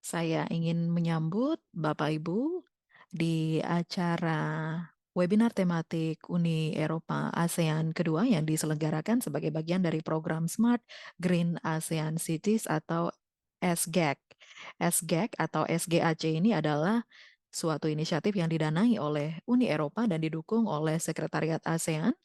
Saya ingin menyambut Bapak Ibu di acara webinar tematik Uni Eropa ASEAN kedua yang diselenggarakan sebagai bagian dari program Smart Green ASEAN Cities atau SGAC. SGAC atau SGAC ini adalah suatu inisiatif yang didanai oleh Uni Eropa dan didukung oleh Sekretariat ASEAN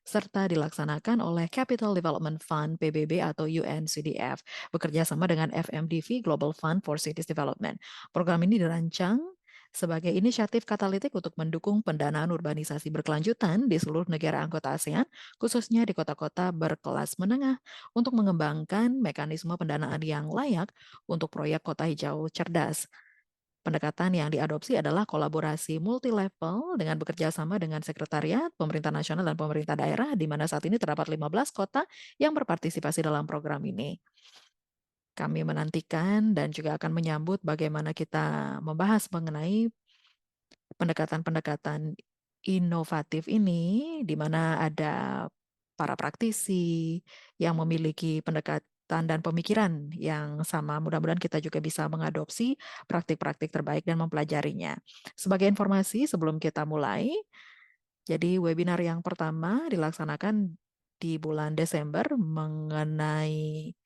serta dilaksanakan oleh Capital Development Fund PBB atau UNCDF bekerja sama dengan FMDV Global Fund for Cities Development. Program ini dirancang sebagai inisiatif katalitik untuk mendukung pendanaan urbanisasi berkelanjutan di seluruh negara anggota ASEAN, khususnya di kota-kota berkelas menengah, untuk mengembangkan mekanisme pendanaan yang layak untuk proyek kota hijau cerdas. Pendekatan yang diadopsi adalah kolaborasi multi-level dengan bekerja sama dengan Sekretariat, Pemerintah Nasional, dan Pemerintah Daerah, di mana saat ini terdapat 15 kota yang berpartisipasi dalam program ini. Kami menantikan dan juga akan menyambut bagaimana kita membahas mengenai pendekatan-pendekatan inovatif ini, di mana ada para praktisi yang memiliki pendekatan dan pemikiran yang sama. Mudah-mudahan kita juga bisa mengadopsi praktik-praktik terbaik dan mempelajarinya. Sebagai informasi sebelum kita mulai, jadi webinar yang pertama dilaksanakan di bulan Desember mengenai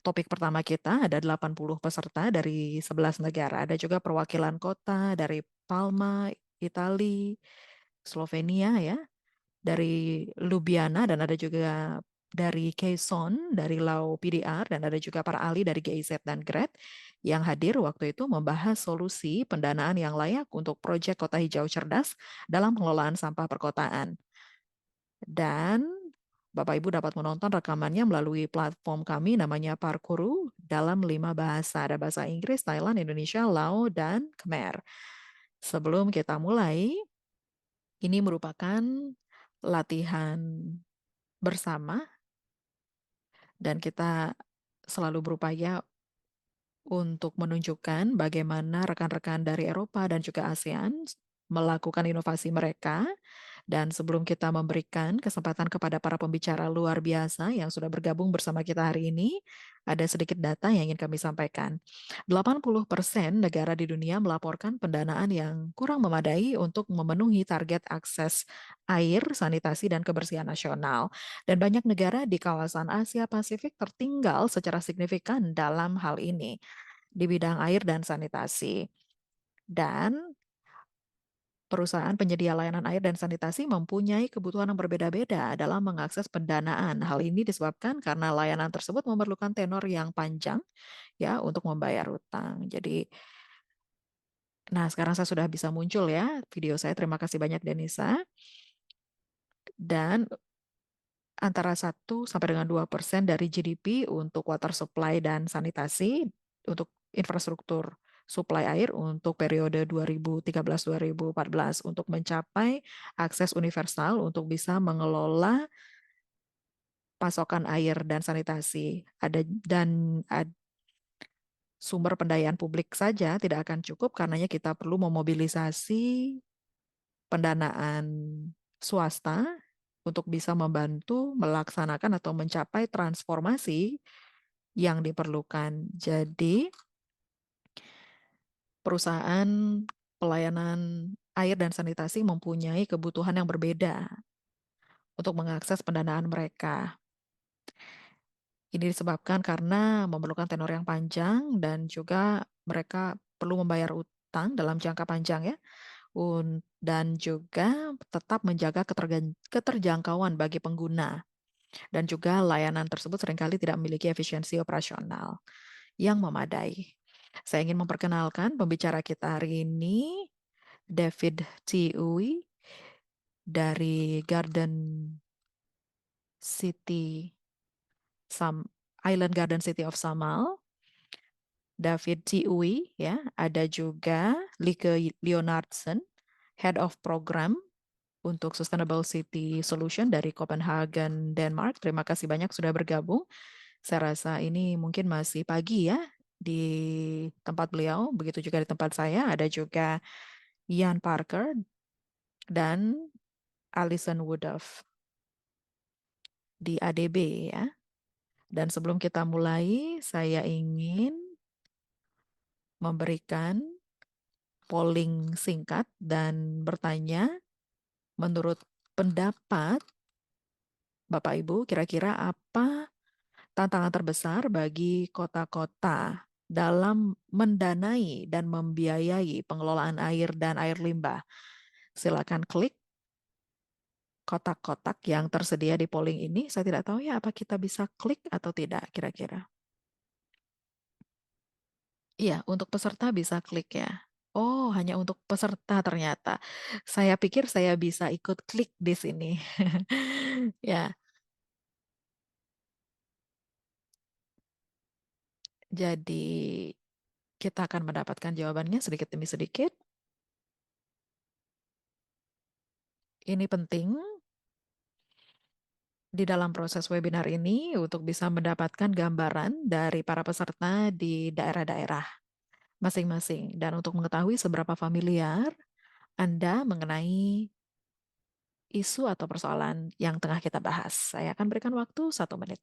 topik pertama kita. Ada 80 peserta dari 11 negara. Ada juga perwakilan kota dari Palma, Italia, Slovenia ya, dari Ljubljana, dan ada juga dari Quezon, dari Lau PDR, dan ada juga para ahli dari GIZ dan GRED yang hadir waktu itu membahas solusi pendanaan yang layak untuk proyek kota hijau cerdas dalam pengelolaan sampah perkotaan. Dan Bapak Ibu dapat menonton rekamannya melalui platform kami namanya Parkuru dalam 5 bahasa. Ada bahasa Inggris, Thailand, Indonesia, Lao, dan Khmer. Sebelum kita mulai, ini merupakan latihan bersama dan kita selalu berupaya untuk menunjukkan bagaimana rekan-rekan dari Eropa dan juga ASEAN melakukan inovasi mereka. Dan sebelum kita memberikan kesempatan kepada para pembicara luar biasa yang sudah bergabung bersama kita hari ini, ada sedikit data yang ingin kami sampaikan. 80% negara di dunia melaporkan pendanaan yang kurang memadai untuk memenuhi target akses air, sanitasi, dan kebersihan nasional. Dan banyak negara di kawasan Asia Pasifik tertinggal secara signifikan dalam hal ini di bidang air dan sanitasi. Dan perusahaan penyedia layanan air dan sanitasi mempunyai kebutuhan yang berbeda-beda dalam mengakses pendanaan. Hal ini disebabkan karena layanan tersebut memerlukan tenor yang panjang ya untuk membayar utang. Jadi, nah sekarang saya sudah bisa muncul ya video saya. Terima kasih banyak Denisa. Dan antara 1 sampai dengan 2% dari GDP untuk water supply dan sanitasi untuk infrastruktur suplai air untuk periode 2013-2014 untuk mencapai akses universal untuk bisa mengelola pasokan air dan sanitasi. Sumber pendayaan publik saja tidak akan cukup karenanya kita perlu memobilisasi pendanaan swasta untuk bisa membantu melaksanakan atau mencapai transformasi yang diperlukan. Jadi, perusahaan pelayanan air dan sanitasi mempunyai kebutuhan yang berbeda untuk mengakses pendanaan mereka. Ini disebabkan karena memerlukan tenor yang panjang dan juga mereka perlu membayar utang dalam jangka panjang ya. Dan juga tetap menjaga keterjangkauan bagi pengguna. Dan juga layanan tersebut seringkali tidak memiliki efisiensi operasional yang memadai. Saya ingin memperkenalkan pembicara kita hari ini, David T. Uy dari Garden City, Island Garden City of Samal. David T. Uy, ya, ada juga Lieke Leonardsen, Head of Program untuk Sustainable City Solution dari Copenhagen, Denmark. Terima kasih banyak sudah bergabung. Saya rasa ini mungkin masih pagi ya di tempat beliau, begitu juga di tempat saya. Ada juga Ian Parker dan Alison Woodruff di ADB ya. Dan sebelum kita mulai, saya ingin memberikan polling singkat dan bertanya, menurut pendapat Bapak Ibu, kira-kira apa tantangan terbesar bagi kota-kota dalam mendanai dan membiayai pengelolaan air dan air limbah? Silakan klik kotak-kotak yang tersedia di polling ini. Saya tidak tahu ya apa kita bisa klik atau tidak kira-kira. Iya, untuk peserta bisa klik ya. Oh, hanya untuk peserta ternyata. Saya pikir saya bisa ikut klik di sini. Ya, jadi kita akan mendapatkan jawabannya sedikit demi sedikit. Ini penting di dalam proses webinar ini untuk bisa mendapatkan gambaran dari para peserta di daerah-daerah masing-masing dan untuk mengetahui seberapa familiar Anda mengenai isu atau persoalan yang tengah kita bahas. Saya akan berikan waktu 1 menit.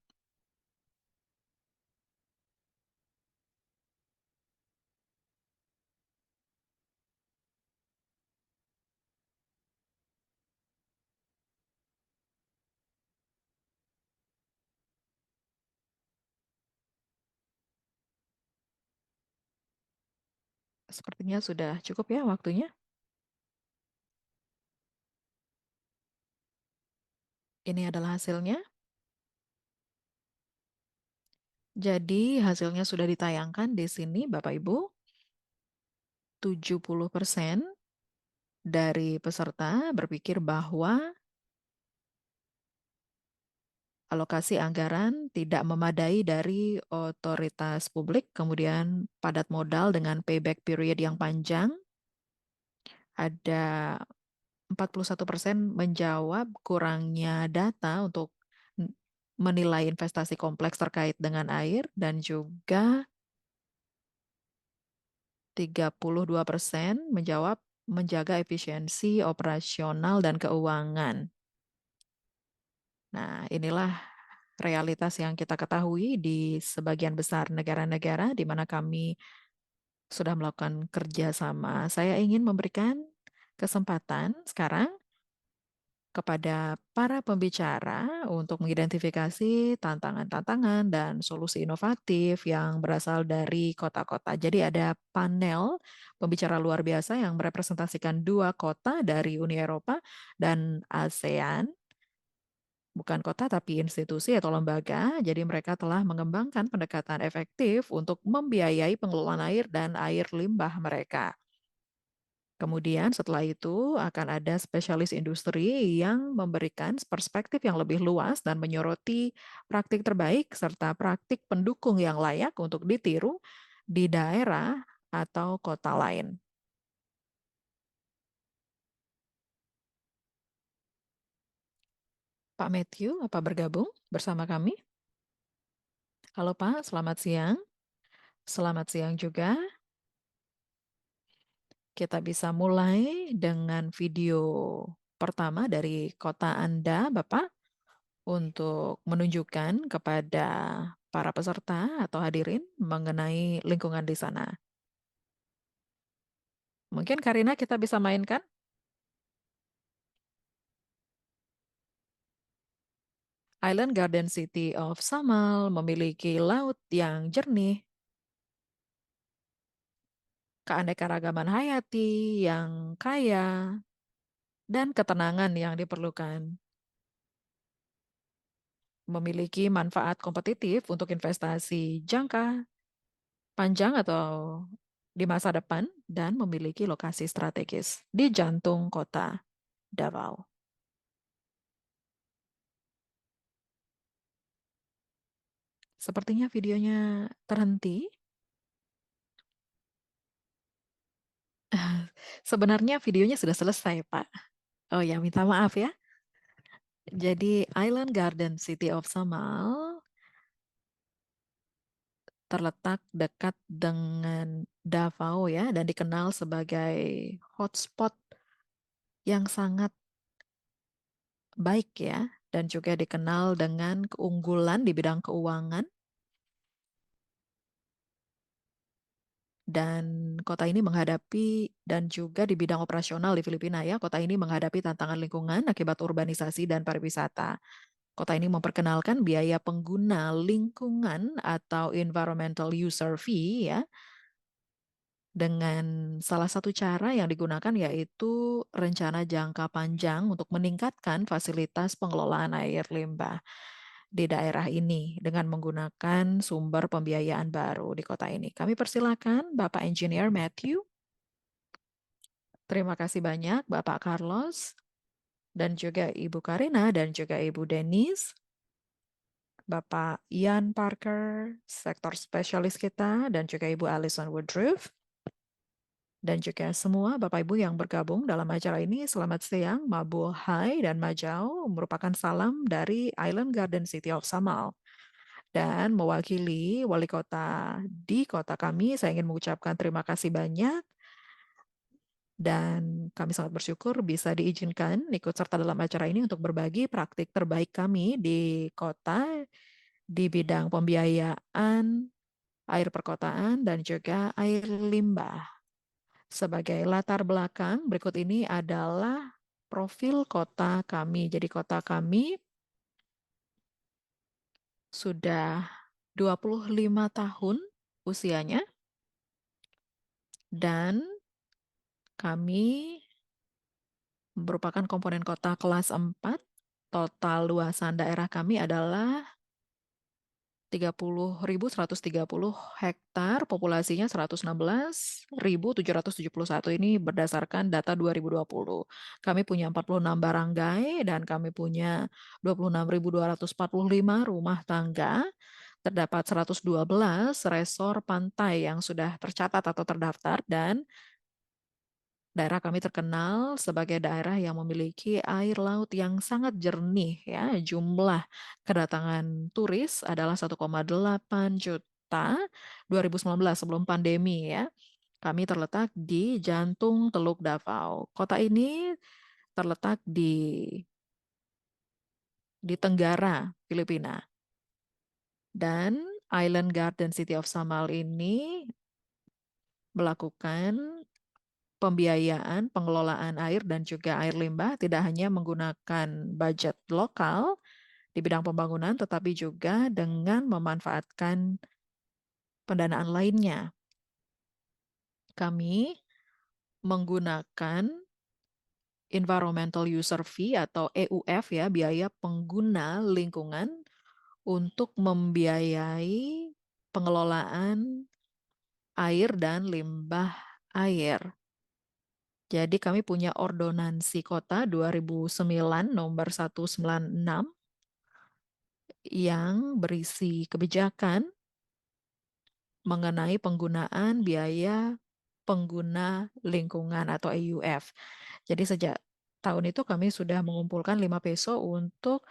Sepertinya sudah cukup ya waktunya. Ini adalah hasilnya. Jadi hasilnya sudah ditayangkan di sini Bapak Ibu. 70% dari peserta berpikir bahwa alokasi anggaran tidak memadai dari otoritas publik, kemudian padat modal dengan payback period yang panjang. Ada 41% menjawab kurangnya data untuk menilai investasi kompleks terkait dengan air dan juga 32% menjawab menjaga efisiensi operasional dan keuangan. Nah, inilah realitas yang kita ketahui di sebagian besar negara-negara di mana kami sudah melakukan kerjasama. Saya ingin memberikan kesempatan sekarang kepada para pembicara untuk mengidentifikasi tantangan-tantangan dan solusi inovatif yang berasal dari kota-kota. Jadi ada panel pembicara luar biasa yang merepresentasikan 2 kota dari Uni Eropa dan ASEAN, bukan kota tapi institusi atau lembaga. Jadi mereka telah mengembangkan pendekatan efektif untuk membiayai pengelolaan air dan air limbah mereka. Kemudian setelah itu akan ada spesialis industri yang memberikan perspektif yang lebih luas dan menyoroti praktik terbaik serta praktik pendukung yang layak untuk ditiru di daerah atau kota lain. Pak Matthew, apa bergabung bersama kami? Halo Pak, selamat siang. Selamat siang juga. Kita bisa mulai dengan video pertama dari kota Anda, Bapak, untuk menunjukkan kepada para peserta atau hadirin mengenai lingkungan di sana. Mungkin Karina kita bisa mainkan. Island Garden City of Samal memiliki laut yang jernih, keanekaragaman hayati yang kaya, dan ketenangan yang diperlukan. Memiliki manfaat kompetitif untuk investasi jangka panjang atau di masa depan dan memiliki lokasi strategis di jantung kota Davao. Sepertinya videonya terhenti. Sebenarnya videonya sudah selesai, Pak. Oh ya, minta maaf ya. Jadi Island Garden City of Samal terletak dekat dengan Davao ya dan dikenal sebagai hotspot yang sangat baik ya dan juga dikenal dengan keunggulan di bidang keuangan. Dan kota ini menghadapi, dan juga di bidang operasional di Filipina ya, kota ini menghadapi tantangan lingkungan akibat urbanisasi dan pariwisata. Kota ini memperkenalkan biaya pengguna lingkungan atau environmental user fee ya, dengan salah satu cara yang digunakan yaitu rencana jangka panjang untuk meningkatkan fasilitas pengelolaan air limbah di daerah ini dengan menggunakan sumber pembiayaan baru di kota ini. Kami persilakan Bapak Engineer Matthew. Terima kasih banyak Bapak Carlos dan juga Ibu Karina dan juga Ibu Denise. Bapak Ian Parker, sektor spesialis kita, dan juga Ibu Alison Woodruff. Dan juga semua Bapak Ibu yang bergabung dalam acara ini, selamat siang, mabuhay dan majau, merupakan salam dari Island Garden City of Samal. Dan mewakili wali kota di kota kami, saya ingin mengucapkan terima kasih banyak dan kami sangat bersyukur bisa diizinkan ikut serta dalam acara ini untuk berbagi praktik terbaik kami di kota di bidang pembiayaan, air perkotaan, dan juga air limbah. Sebagai latar belakang, berikut ini adalah profil kota kami. Jadi kota kami sudah 25 tahun usianya dan kami merupakan komponen kota kelas 4. Total luasan daerah kami adalah 30.130 hektar, populasinya 116.771. Ini berdasarkan data 2020. Kami punya 46 barangay dan kami punya 26.245 rumah tangga. Terdapat 112 resor pantai yang sudah tercatat atau terdaftar dan daerah kami terkenal sebagai daerah yang memiliki air laut yang sangat jernih ya. Jumlah kedatangan turis adalah 1,8 juta 2019 sebelum pandemi ya. Kami terletak di jantung Teluk Davao. Kota ini terletak di Tenggara, Filipina. Dan Island Garden City of Samal ini melakukan pembiayaan, pengelolaan air, dan juga air limbah tidak hanya menggunakan budget lokal di bidang pembangunan, tetapi juga dengan memanfaatkan pendanaan lainnya. Kami menggunakan Environmental User Fee atau EUF ya, biaya pengguna lingkungan untuk membiayai pengelolaan air dan limbah air. Jadi kami punya ordonansi kota 2009 nomor 196 yang berisi kebijakan mengenai penggunaan biaya pengguna lingkungan atau EUF. Jadi sejak tahun itu kami sudah mengumpulkan 5 peso untuk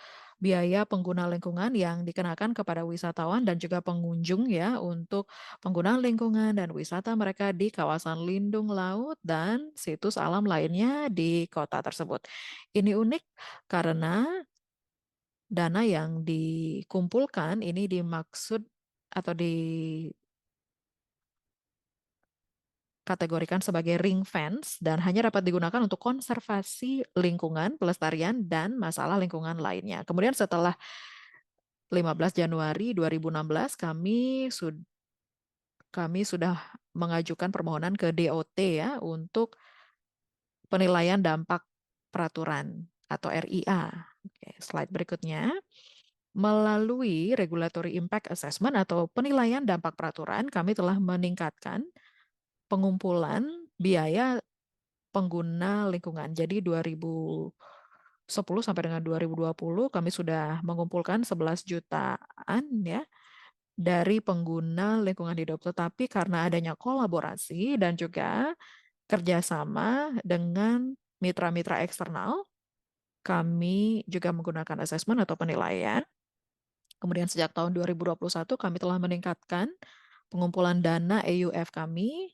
biaya pengguna lingkungan yang dikenakan kepada wisatawan dan juga pengunjung ya untuk penggunaan lingkungan dan wisata mereka di kawasan lindung laut dan situs alam lainnya di kota tersebut. Ini unik karena dana yang dikumpulkan ini dimaksud atau dikategorikan sebagai ring fence dan hanya dapat digunakan untuk konservasi lingkungan, pelestarian, dan masalah lingkungan lainnya. Kemudian setelah 15 Januari 2016 kami sudah mengajukan permohonan ke DOT ya untuk penilaian dampak peraturan atau RIA. Oke, slide berikutnya. Melalui Regulatory Impact Assessment atau penilaian dampak peraturan, kami telah meningkatkan pengumpulan biaya pengguna lingkungan. Jadi 2010 sampai dengan 2020 kami sudah mengumpulkan 11 jutaan ya dari pengguna lingkungan hidup. Tetapi karena adanya kolaborasi dan juga kerjasama dengan mitra-mitra eksternal, kami juga menggunakan asesmen atau penilaian. Kemudian sejak tahun 2021 kami telah meningkatkan pengumpulan dana EUF kami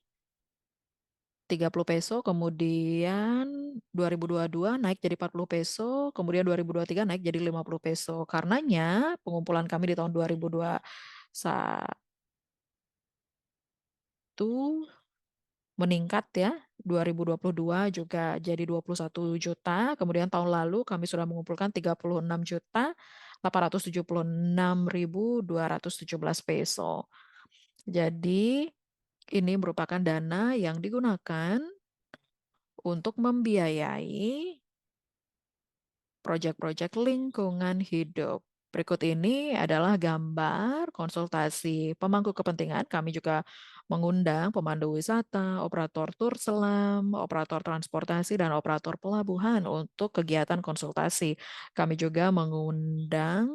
30 peso, kemudian 2022 naik jadi 40 peso, kemudian 2023 naik jadi 50 peso. Karenanya pengumpulan kami di tahun 2021 meningkat ya. 2022 juga jadi 21 juta. Kemudian tahun lalu kami sudah mengumpulkan 36 juta 876.217 peso. Jadi ini merupakan dana yang digunakan untuk membiayai proyek-proyek lingkungan hidup. Berikut ini adalah gambar konsultasi pemangku kepentingan. Kami juga mengundang pemandu wisata, operator tur selam, operator transportasi, dan operator pelabuhan untuk kegiatan konsultasi. Kami juga mengundang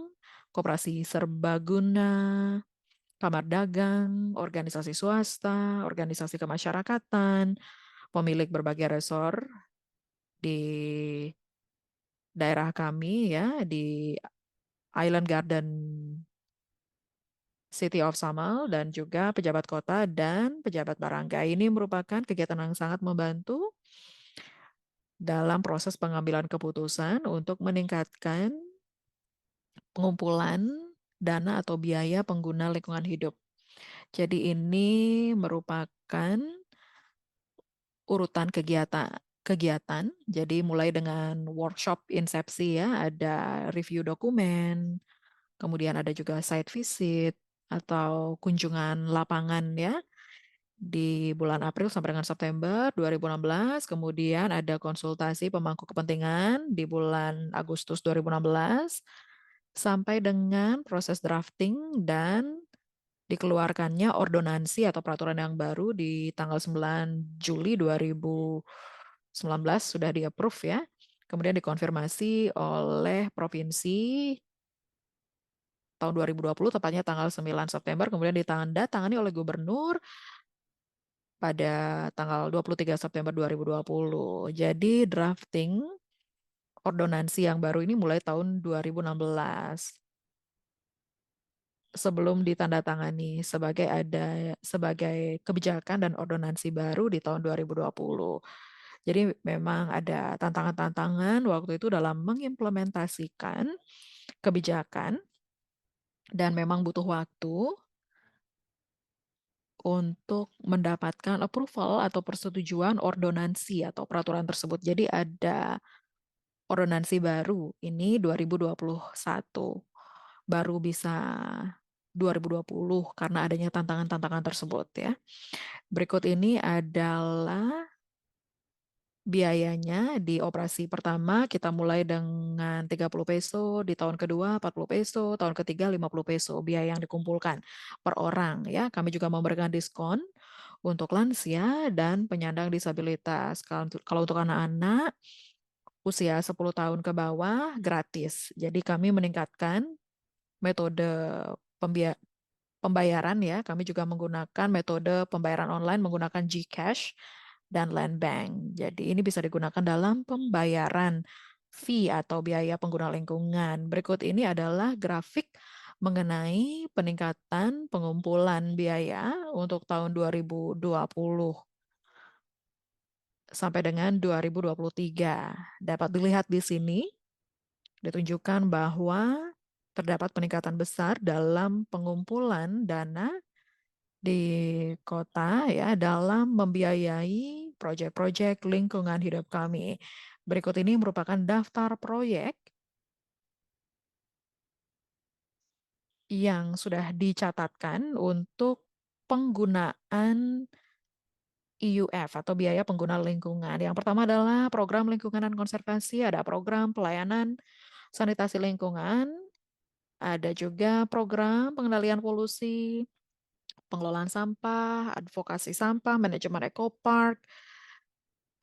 koperasi serbaguna, kamar dagang, organisasi swasta, organisasi kemasyarakatan, pemilik berbagai resor di daerah kami ya, di Island Garden City of Samal, dan juga pejabat kota dan pejabat barangkali. Ini merupakan kegiatan yang sangat membantu dalam proses pengambilan keputusan untuk meningkatkan pengumpulan dana atau biaya pengguna lingkungan hidup. Jadi ini merupakan urutan kegiatan. Jadi mulai dengan workshop insepsi ya, ada review dokumen, kemudian ada juga site visit atau kunjungan lapangan ya di bulan April sampai dengan September 2016. Kemudian ada konsultasi pemangku kepentingan di bulan Agustus 2016 sampai dengan proses drafting dan dikeluarkannya ordonansi atau peraturan yang baru di tanggal 9 Juli 2019 sudah di-approve ya. Kemudian dikonfirmasi oleh provinsi tahun 2020, tepatnya tanggal 9 September, kemudian ditandatangani oleh gubernur pada tanggal 23 September 2020. Jadi drafting ordonansi yang baru ini mulai tahun 2016. Sebelum ditandatangani sebagai kebijakan dan ordonansi baru di tahun 2020. Jadi memang ada tantangan-tantangan waktu itu dalam mengimplementasikan kebijakan dan memang butuh waktu untuk mendapatkan approval atau persetujuan ordonansi atau peraturan tersebut. Jadi ada ordonansi baru ini 2021. Baru bisa 2020 karena adanya tantangan-tantangan tersebut ya. Berikut ini adalah biayanya di operasi pertama kita mulai dengan 30 peso, di tahun kedua 40 peso, tahun ketiga 50 peso biaya yang dikumpulkan per orang ya. Kami juga memberikan diskon untuk lansia dan penyandang disabilitas. Kalau untuk anak-anak usia 10 tahun ke bawah gratis. Jadi kami meningkatkan metode pembayaran ya. Kami juga menggunakan metode pembayaran online menggunakan GCash dan Land Bank. Jadi ini bisa digunakan dalam pembayaran fee atau biaya pengguna lingkungan. Berikut ini adalah grafik mengenai peningkatan pengumpulan biaya untuk tahun 2020 sampai dengan 2023. Dapat dilihat di sini, ditunjukkan bahwa terdapat peningkatan besar dalam pengumpulan dana di kota ya dalam membiayai proyek-proyek lingkungan hidup kami. Berikut ini merupakan daftar proyek yang sudah dicatatkan untuk penggunaan IUF atau biaya pengguna lingkungan. Yang pertama adalah program lingkungan dan konservasi, ada program pelayanan sanitasi lingkungan, ada juga program pengendalian polusi, pengelolaan sampah, advokasi sampah, manajemen ekopark,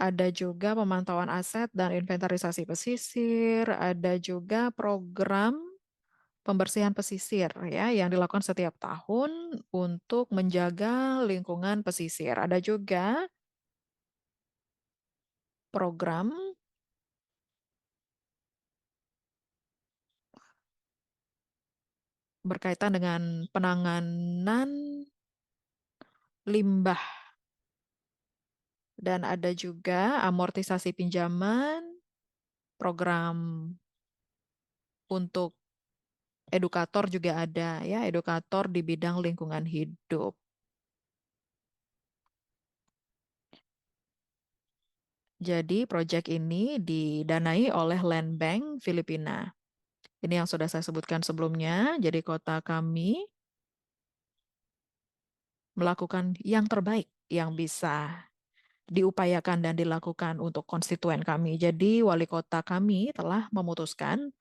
ada juga pemantauan aset dan inventarisasi pesisir, ada juga program pembersihan pesisir ya yang dilakukan setiap tahun untuk menjaga lingkungan pesisir. Ada juga program berkaitan dengan penanganan limbah Dan ada juga amortisasi pinjaman, program untuk edukator juga ada ya, edukator di bidang lingkungan hidup. Jadi proyek ini didanai oleh Land Bank Filipina. Ini yang sudah saya sebutkan sebelumnya. Jadi kota kami melakukan yang terbaik yang bisa diupayakan dan dilakukan untuk konstituen kami. Jadi wali kota kami telah memutuskan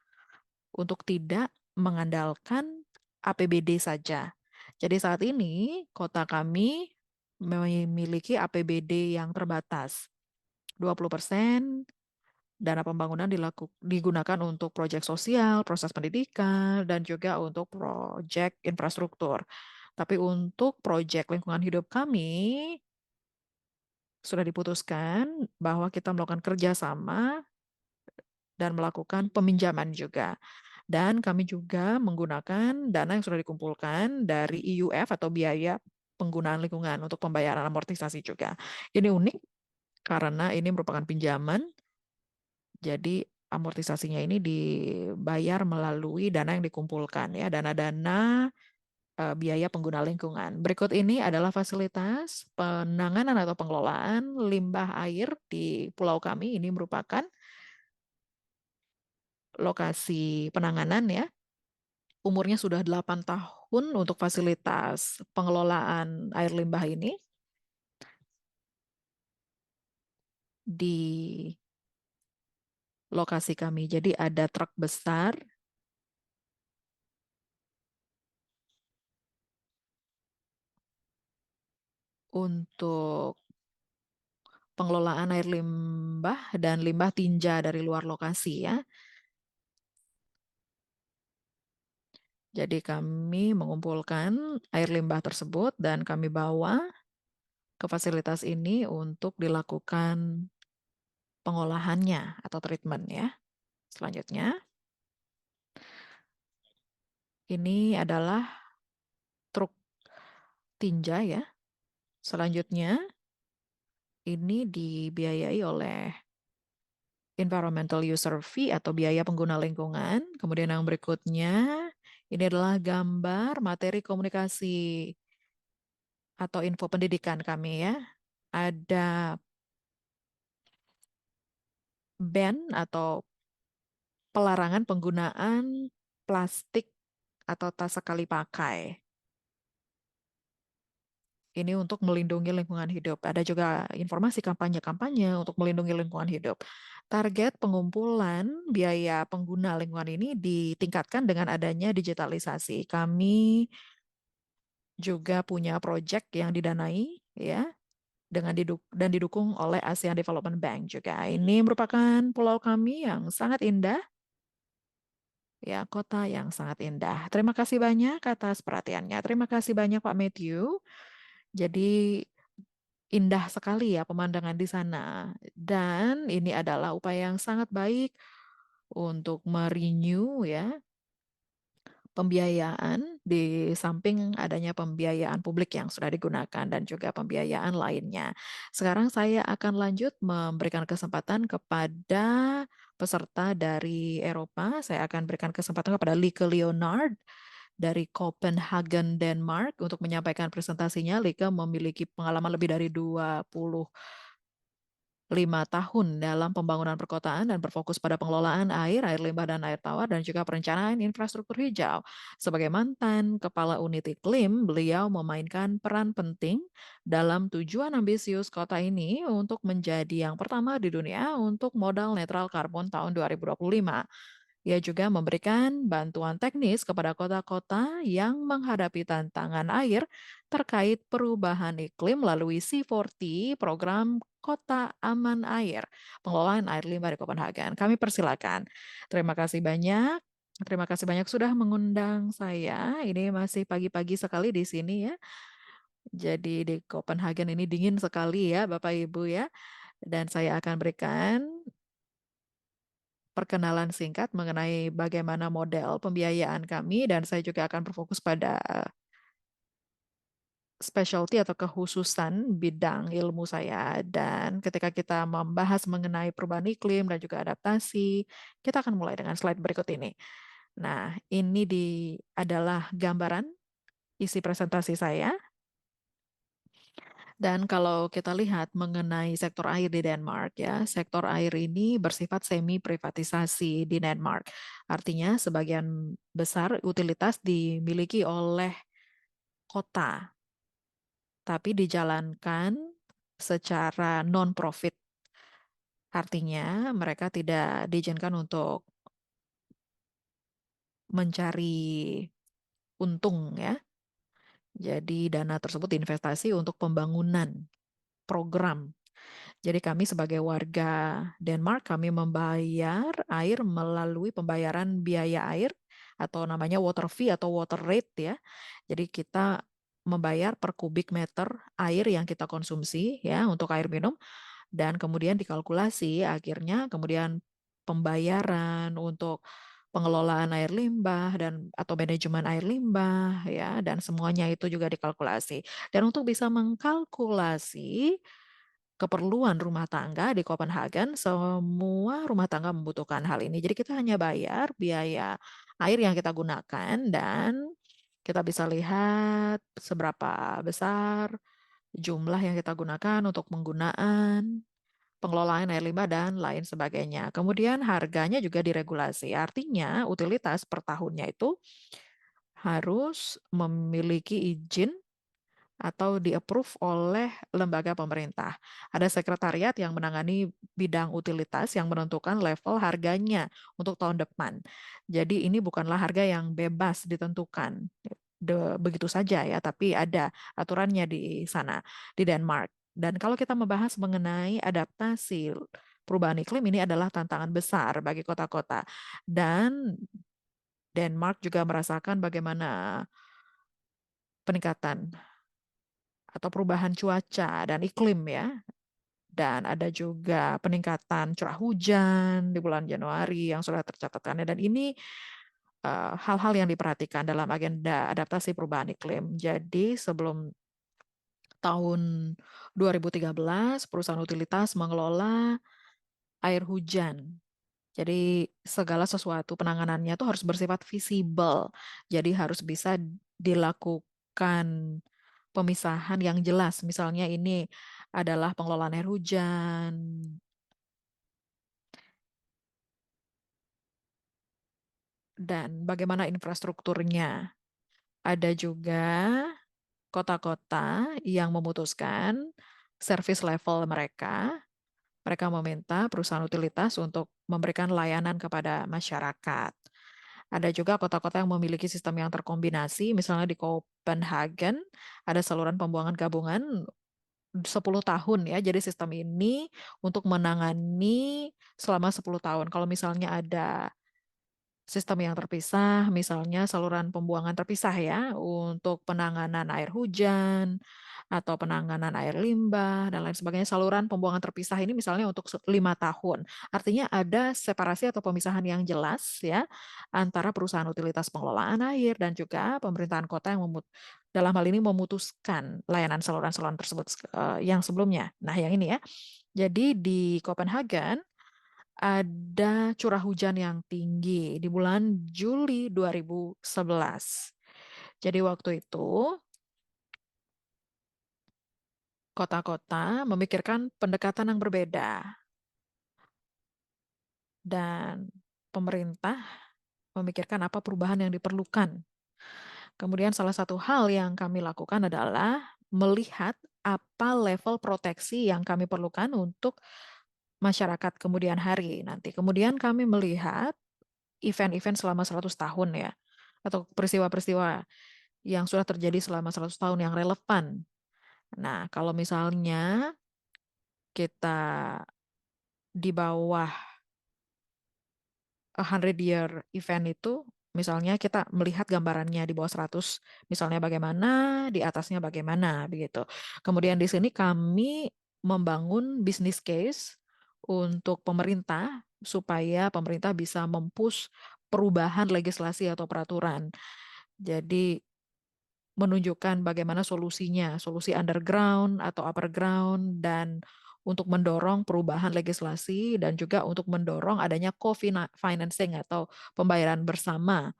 untuk tidak mengandalkan APBD saja. Jadi saat ini kota kami memiliki APBD yang terbatas. 20% dana pembangunan digunakan untuk proyek sosial, proses pendidikan, dan juga untuk proyek infrastruktur. Tapi untuk proyek lingkungan hidup kami, sudah diputuskan bahwa kita melakukan kerjasama dan melakukan peminjaman juga. Dan kami juga menggunakan dana yang sudah dikumpulkan dari IUF atau biaya penggunaan lingkungan untuk pembayaran amortisasi juga. Ini unik karena ini merupakan pinjaman, jadi amortisasinya ini dibayar melalui dana yang dikumpulkan ya, dana-dana biaya pengguna lingkungan. Berikut ini adalah fasilitas penanganan atau pengelolaan limbah air di pulau kami. Ini merupakan lokasi penanganan ya. Umurnya sudah 8 tahun untuk fasilitas pengelolaan air limbah ini di lokasi kami. Jadi ada truk besar untuk pengelolaan air limbah dan limbah tinja dari luar lokasi ya. Jadi kami mengumpulkan air limbah tersebut dan kami bawa ke fasilitas ini untuk dilakukan pengolahannya atau treatment ya. Selanjutnya, ini adalah truk tinja ya. Selanjutnya, ini dibiayai oleh environmental user fee atau biaya pengguna lingkungan. Kemudian yang berikutnya, ini adalah gambar materi komunikasi atau info pendidikan kami ya. Ada ban atau pelarangan penggunaan plastik atau tas sekali pakai. Ini untuk melindungi lingkungan hidup. Ada juga informasi kampanye-kampanye untuk melindungi lingkungan hidup. Target pengumpulan biaya pengguna lingkungan ini ditingkatkan dengan adanya digitalisasi. Kami juga punya proyek yang didanai ya dan didukung oleh ASEAN Development Bank juga. Ini merupakan pulau kami yang sangat indah, ya, kota yang sangat indah. Terima kasih banyak atas perhatiannya. Terima kasih banyak Pak Matthew. Jadi indah sekali ya pemandangan di sana. Dan ini adalah upaya yang sangat baik untuk merenew ya pembiayaan di samping adanya pembiayaan publik yang sudah digunakan dan juga pembiayaan lainnya. Sekarang saya akan lanjut memberikan kesempatan kepada peserta dari Eropa. Saya akan berikan kesempatan kepada Lieke Leonard dari Copenhagen, Denmark untuk menyampaikan presentasinya. Lieke memiliki pengalaman lebih dari 25 tahun dalam pembangunan perkotaan dan berfokus pada pengelolaan air, air limbah dan air tawar dan juga perencanaan infrastruktur hijau. Sebagai mantan kepala unit iklim, beliau memainkan peran penting dalam tujuan ambisius kota ini untuk menjadi yang pertama di dunia untuk modal netral karbon tahun 2025. Ia juga memberikan bantuan teknis kepada kota-kota yang menghadapi tantangan air terkait perubahan iklim melalui C40 program Kota Aman Air, pengelolaan air limbah di Copenhagen. Kami persilakan. Terima kasih banyak. Terima kasih banyak sudah mengundang saya. Ini masih pagi-pagi sekali di sini ya. Jadi di Copenhagen ini dingin sekali ya Bapak Ibu ya. Dan saya akan berikan perkenalan singkat mengenai bagaimana model pembiayaan kami dan saya juga akan berfokus pada specialty atau kekhususan bidang ilmu saya. Dan ketika kita membahas mengenai perubahan iklim dan juga adaptasi, kita akan mulai dengan slide berikut ini. Nah, ini adalah gambaran isi presentasi saya. Dan kalau kita lihat mengenai sektor air di Denmark, ya, sektor air ini bersifat semi privatisasi di Denmark. Artinya sebagian besar utilitas dimiliki oleh kota, tapi dijalankan secara non-profit. Artinya mereka tidak diizinkan untuk mencari untung, ya. Jadi dana tersebut diinvestasi untuk pembangunan program. Jadi kami sebagai warga Denmark, kami membayar air melalui pembayaran biaya air atau namanya water fee atau water rate, ya. Jadi kita membayar per kubik meter air yang kita konsumsi, ya, untuk air minum, dan kemudian dikalkulasi akhirnya kemudian pembayaran untuk pengelolaan air limbah dan atau manajemen air limbah, ya, dan semuanya itu juga dikalkulasi. Dan untuk bisa mengkalkulasi keperluan rumah tangga di Copenhagen, semua rumah tangga membutuhkan hal ini. Jadi kita hanya bayar biaya air yang kita gunakan dan kita bisa lihat seberapa besar jumlah yang kita gunakan untuk penggunaan, pengelolaan air limbah, dan lain sebagainya. Kemudian harganya juga diregulasi. Artinya utilitas per tahunnya itu harus memiliki izin atau di-approve oleh lembaga pemerintah. Ada sekretariat yang menangani bidang utilitas yang menentukan level harganya untuk tahun depan. Jadi ini bukanlah harga yang bebas ditentukan begitu saja, ya, tapi ada aturannya di sana, di Denmark. Dan kalau kita membahas mengenai adaptasi perubahan iklim, ini adalah tantangan besar bagi kota-kota. Dan Denmark juga merasakan bagaimana peningkatan atau perubahan cuaca dan iklim, ya. Dan ada juga peningkatan curah hujan di bulan Januari yang sudah tercatatkan. Dan ini hal-hal yang diperhatikan dalam agenda adaptasi perubahan iklim. Jadi sebelum tahun 2013, perusahaan utilitas mengelola air hujan. Jadi segala sesuatu penanganannya itu harus bersifat visible. Jadi harus bisa dilakukan pemisahan yang jelas. Misalnya ini adalah pengelolaan air hujan dan bagaimana infrastrukturnya. Ada juga kota-kota yang memutuskan service level mereka. Mereka meminta perusahaan utilitas untuk memberikan layanan kepada masyarakat. Ada juga kota-kota yang memiliki sistem yang terkombinasi, misalnya di Copenhagen ada saluran pembuangan gabungan 10 tahun, ya. Jadi sistem ini untuk menangani selama 10 tahun. Kalau misalnya ada sistem yang terpisah, misalnya saluran pembuangan terpisah, ya, untuk penanganan air hujan atau penanganan air limbah dan lain sebagainya. Saluran pembuangan terpisah ini misalnya untuk 5 tahun. Artinya ada separasi atau pemisahan yang jelas, ya, antara perusahaan utilitas pengelolaan air dan juga pemerintahan kota yang dalam hal ini memutuskan layanan saluran-saluran tersebut yang sebelumnya. Nah, yang ini, ya. Jadi di Copenhagen ada curah hujan yang tinggi di bulan Juli 2011. Jadi waktu itu kota-kota memikirkan pendekatan yang berbeda dan pemerintah memikirkan apa perubahan yang diperlukan. Kemudian salah satu hal yang kami lakukan adalah melihat apa level proteksi yang kami perlukan untuk masyarakat kemudian hari nanti. Kemudian kami melihat event-event selama 100 tahun, ya, atau peristiwa-peristiwa yang sudah terjadi selama 100 tahun yang relevan. Nah, kalau misalnya kita di bawah 100-year event itu, misalnya kita melihat gambarannya di bawah 100, misalnya bagaimana, di atasnya bagaimana, begitu. Kemudian di sini kami membangun business case untuk pemerintah supaya pemerintah bisa mempush perubahan legislasi atau peraturan. Jadi menunjukkan bagaimana solusinya, solusi underground atau upper ground, dan untuk mendorong perubahan legislasi dan juga untuk mendorong adanya co-financing atau pembayaran bersama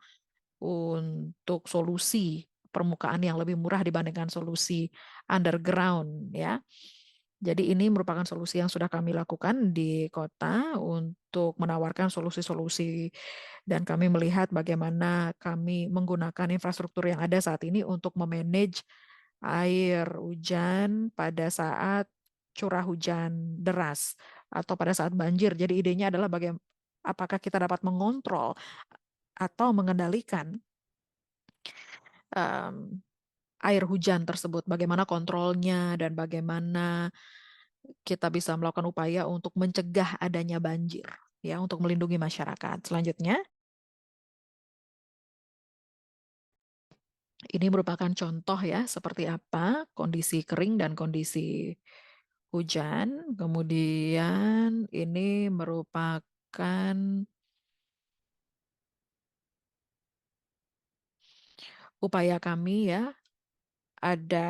untuk solusi permukaan yang lebih murah dibandingkan solusi underground ya. Jadi ini merupakan solusi yang sudah kami lakukan di kota untuk menawarkan solusi-solusi, dan kami melihat bagaimana kami menggunakan infrastruktur yang ada saat ini untuk memanage air hujan pada saat curah hujan deras atau pada saat banjir. Jadi idenya adalah bagaimana apakah kita dapat mengontrol atau mengendalikan um, air hujan tersebut, bagaimana kontrolnya dan bagaimana kita bisa melakukan upaya untuk mencegah adanya banjir, ya, untuk melindungi masyarakat. Selanjutnya, ini merupakan contoh ya seperti apa kondisi kering dan kondisi hujan. Kemudian ini merupakan upaya kami ya, ada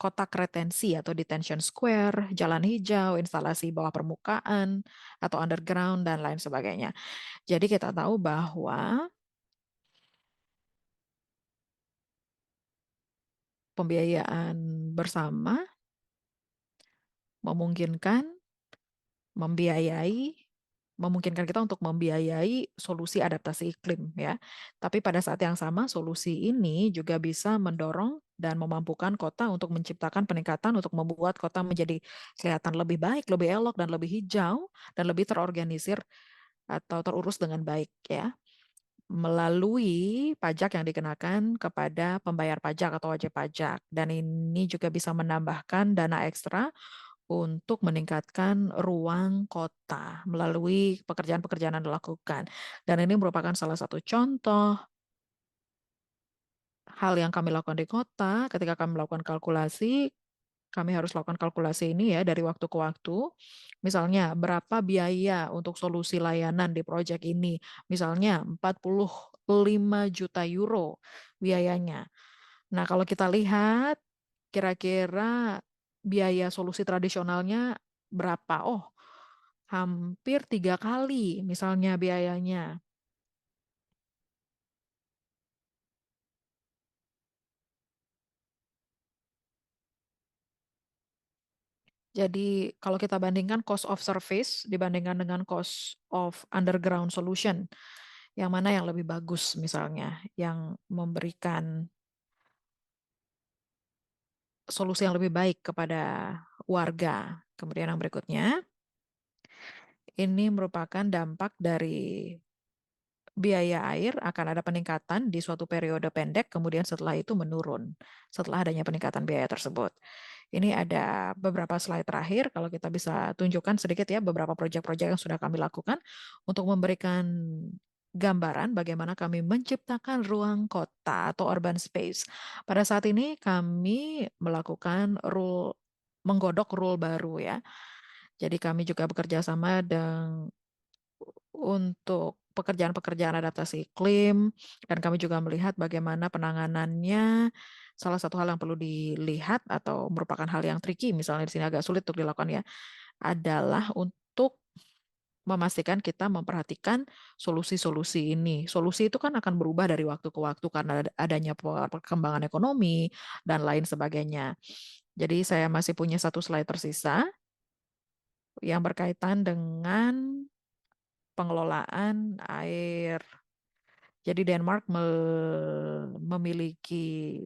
kotak retensi atau detention square, jalan hijau, instalasi bawah permukaan atau underground dan lain sebagainya. Jadi kita tahu bahwa pembiayaan bersama memungkinkan membiayai memungkinkan kita untuk membiayai solusi adaptasi iklim ya. Tapi pada saat yang sama solusi ini juga bisa mendorong dan memampukan kota untuk menciptakan peningkatan untuk membuat kota menjadi kelihatan lebih baik, lebih elok dan lebih hijau dan lebih terorganisir atau terurus dengan baik ya. Melalui pajak yang dikenakan kepada pembayar pajak atau wajib pajak, dan ini juga bisa menambahkan dana ekstra untuk meningkatkan ruang kota melalui pekerjaan-pekerjaan yang dilakukan. Dan ini merupakan salah satu contoh hal yang kami lakukan di kota. Ketika kami melakukan kalkulasi, kami harus lakukan kalkulasi ini ya dari waktu ke waktu. Misalnya berapa biaya untuk solusi layanan di proyek ini? Misalnya 45 juta euro biayanya. Nah, kalau kita lihat kira-kira biaya solusi tradisionalnya berapa? Oh, hampir 3 kali misalnya biayanya. Jadi kalau kita bandingkan cost of service dibandingkan dengan cost of underground solution, yang mana yang lebih bagus misalnya, yang memberikan solusi yang lebih baik kepada warga. Kemudian yang berikutnya, ini merupakan dampak dari biaya air akan ada peningkatan di suatu periode pendek, kemudian setelah itu menurun setelah adanya peningkatan biaya tersebut. Ini ada beberapa slide terakhir, kalau kita bisa tunjukkan sedikit ya beberapa proyek-proyek yang sudah kami lakukan untuk memberikan gambaran bagaimana kami menciptakan ruang kota atau urban space. Pada saat ini kami melakukan menggodok rule baru ya. Jadi kami juga bekerja sama dengan untuk pekerjaan-pekerjaan adaptasi iklim, dan kami juga melihat bagaimana penanganannya. Salah satu hal yang perlu dilihat atau merupakan hal yang tricky, misalnya di sini agak sulit untuk dilakukan ya, adalah untuk memastikan kita memperhatikan solusi-solusi ini. Solusi itu kan akan berubah dari waktu ke waktu karena adanya perkembangan ekonomi dan lain sebagainya. Jadi saya masih punya satu slide tersisa yang berkaitan dengan pengelolaan air. Jadi Denmark memiliki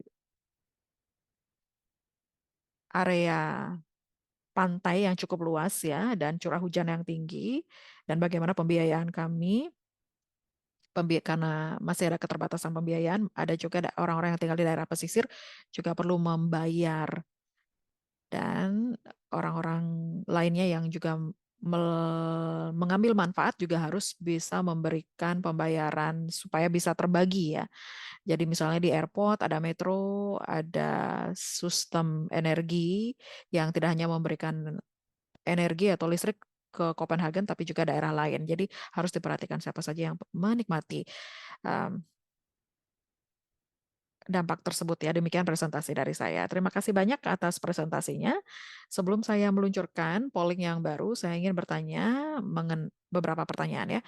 area pantai yang cukup luas ya dan curah hujan yang tinggi, dan bagaimana pembiayaan kami karena masih ada keterbatasan pembiayaan, ada juga orang-orang yang tinggal di daerah pesisir juga perlu membayar, dan orang-orang lainnya yang juga mengambil manfaat juga harus bisa memberikan pembayaran supaya bisa terbagi ya. Jadi misalnya di airport ada metro, ada sistem energi yang tidak hanya memberikan energi atau listrik ke Copenhagen tapi juga daerah lain. Jadi harus diperhatikan siapa saja yang menikmati um, dampak tersebut ya. Demikian presentasi dari saya. Terima kasih banyak atas presentasinya. Sebelum saya meluncurkan polling yang baru, saya ingin bertanya beberapa pertanyaan ya.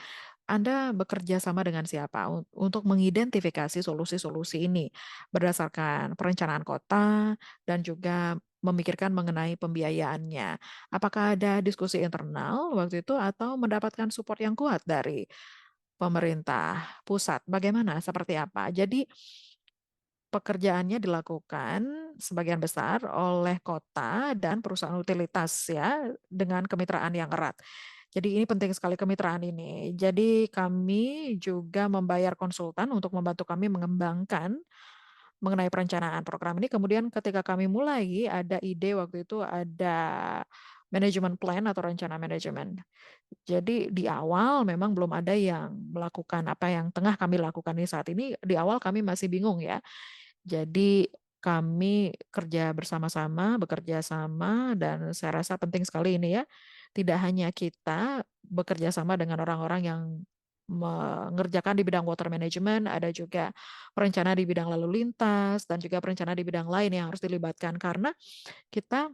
Anda bekerja sama dengan siapa untuk mengidentifikasi solusi-solusi ini berdasarkan perencanaan kota dan juga memikirkan mengenai pembiayaannya. Apakah ada diskusi internal waktu itu atau mendapatkan support yang kuat dari pemerintah pusat? Bagaimana? Seperti apa? Jadi pekerjaannya dilakukan sebagian besar oleh kota dan perusahaan utilitas ya dengan kemitraan yang erat. Jadi ini penting sekali kemitraan ini. Jadi kami juga membayar konsultan untuk membantu kami mengembangkan mengenai perencanaan program ini. Kemudian ketika kami mulai ada ide waktu itu ada manajemen plan atau rencana manajemen. Jadi di awal memang belum ada yang melakukan apa yang tengah kami lakukan ini saat ini. Di awal kami masih bingung ya. Jadi kami kerja bersama-sama, bekerja sama, dan saya rasa penting sekali ini ya. Tidak hanya kita bekerja sama dengan orang-orang yang mengerjakan di bidang water management, ada juga perencana di bidang lalu lintas, dan juga perencana di bidang lain yang harus dilibatkan. Karena kita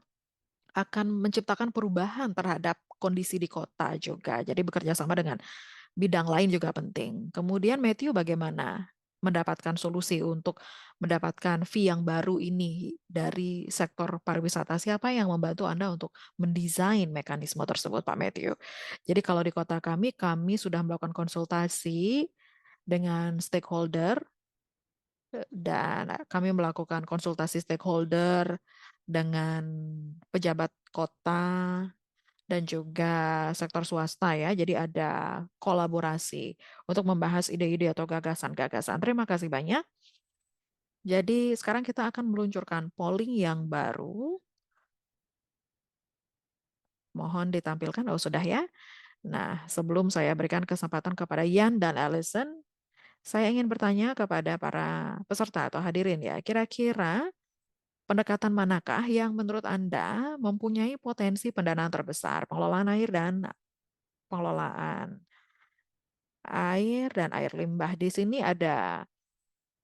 akan menciptakan perubahan terhadap kondisi di kota juga. Jadi bekerja sama dengan bidang lain juga penting. Kemudian Matthew bagaimana mendapatkan solusi untuk mendapatkan fee yang baru ini dari sektor pariwisata? Siapa yang membantu Anda untuk mendesain mekanisme tersebut, Pak Matthew? Jadi kalau di kota kami sudah melakukan konsultasi dengan stakeholder dan kami melakukan konsultasi stakeholder dengan pejabat kota dan juga sektor swasta ya. Jadi ada kolaborasi untuk membahas ide-ide atau gagasan-gagasan. Terima kasih banyak. Jadi sekarang kita akan meluncurkan polling yang baru. Mohon ditampilkan. Oh, sudah ya. Nah, sebelum saya berikan kesempatan kepada Ian dan Allison, saya ingin bertanya kepada para peserta atau hadirin ya. Kira-kira pendekatan manakah yang menurut Anda mempunyai potensi pendanaan terbesar? Pengelolaan air dan pengelolaan air limbah. Di sini ada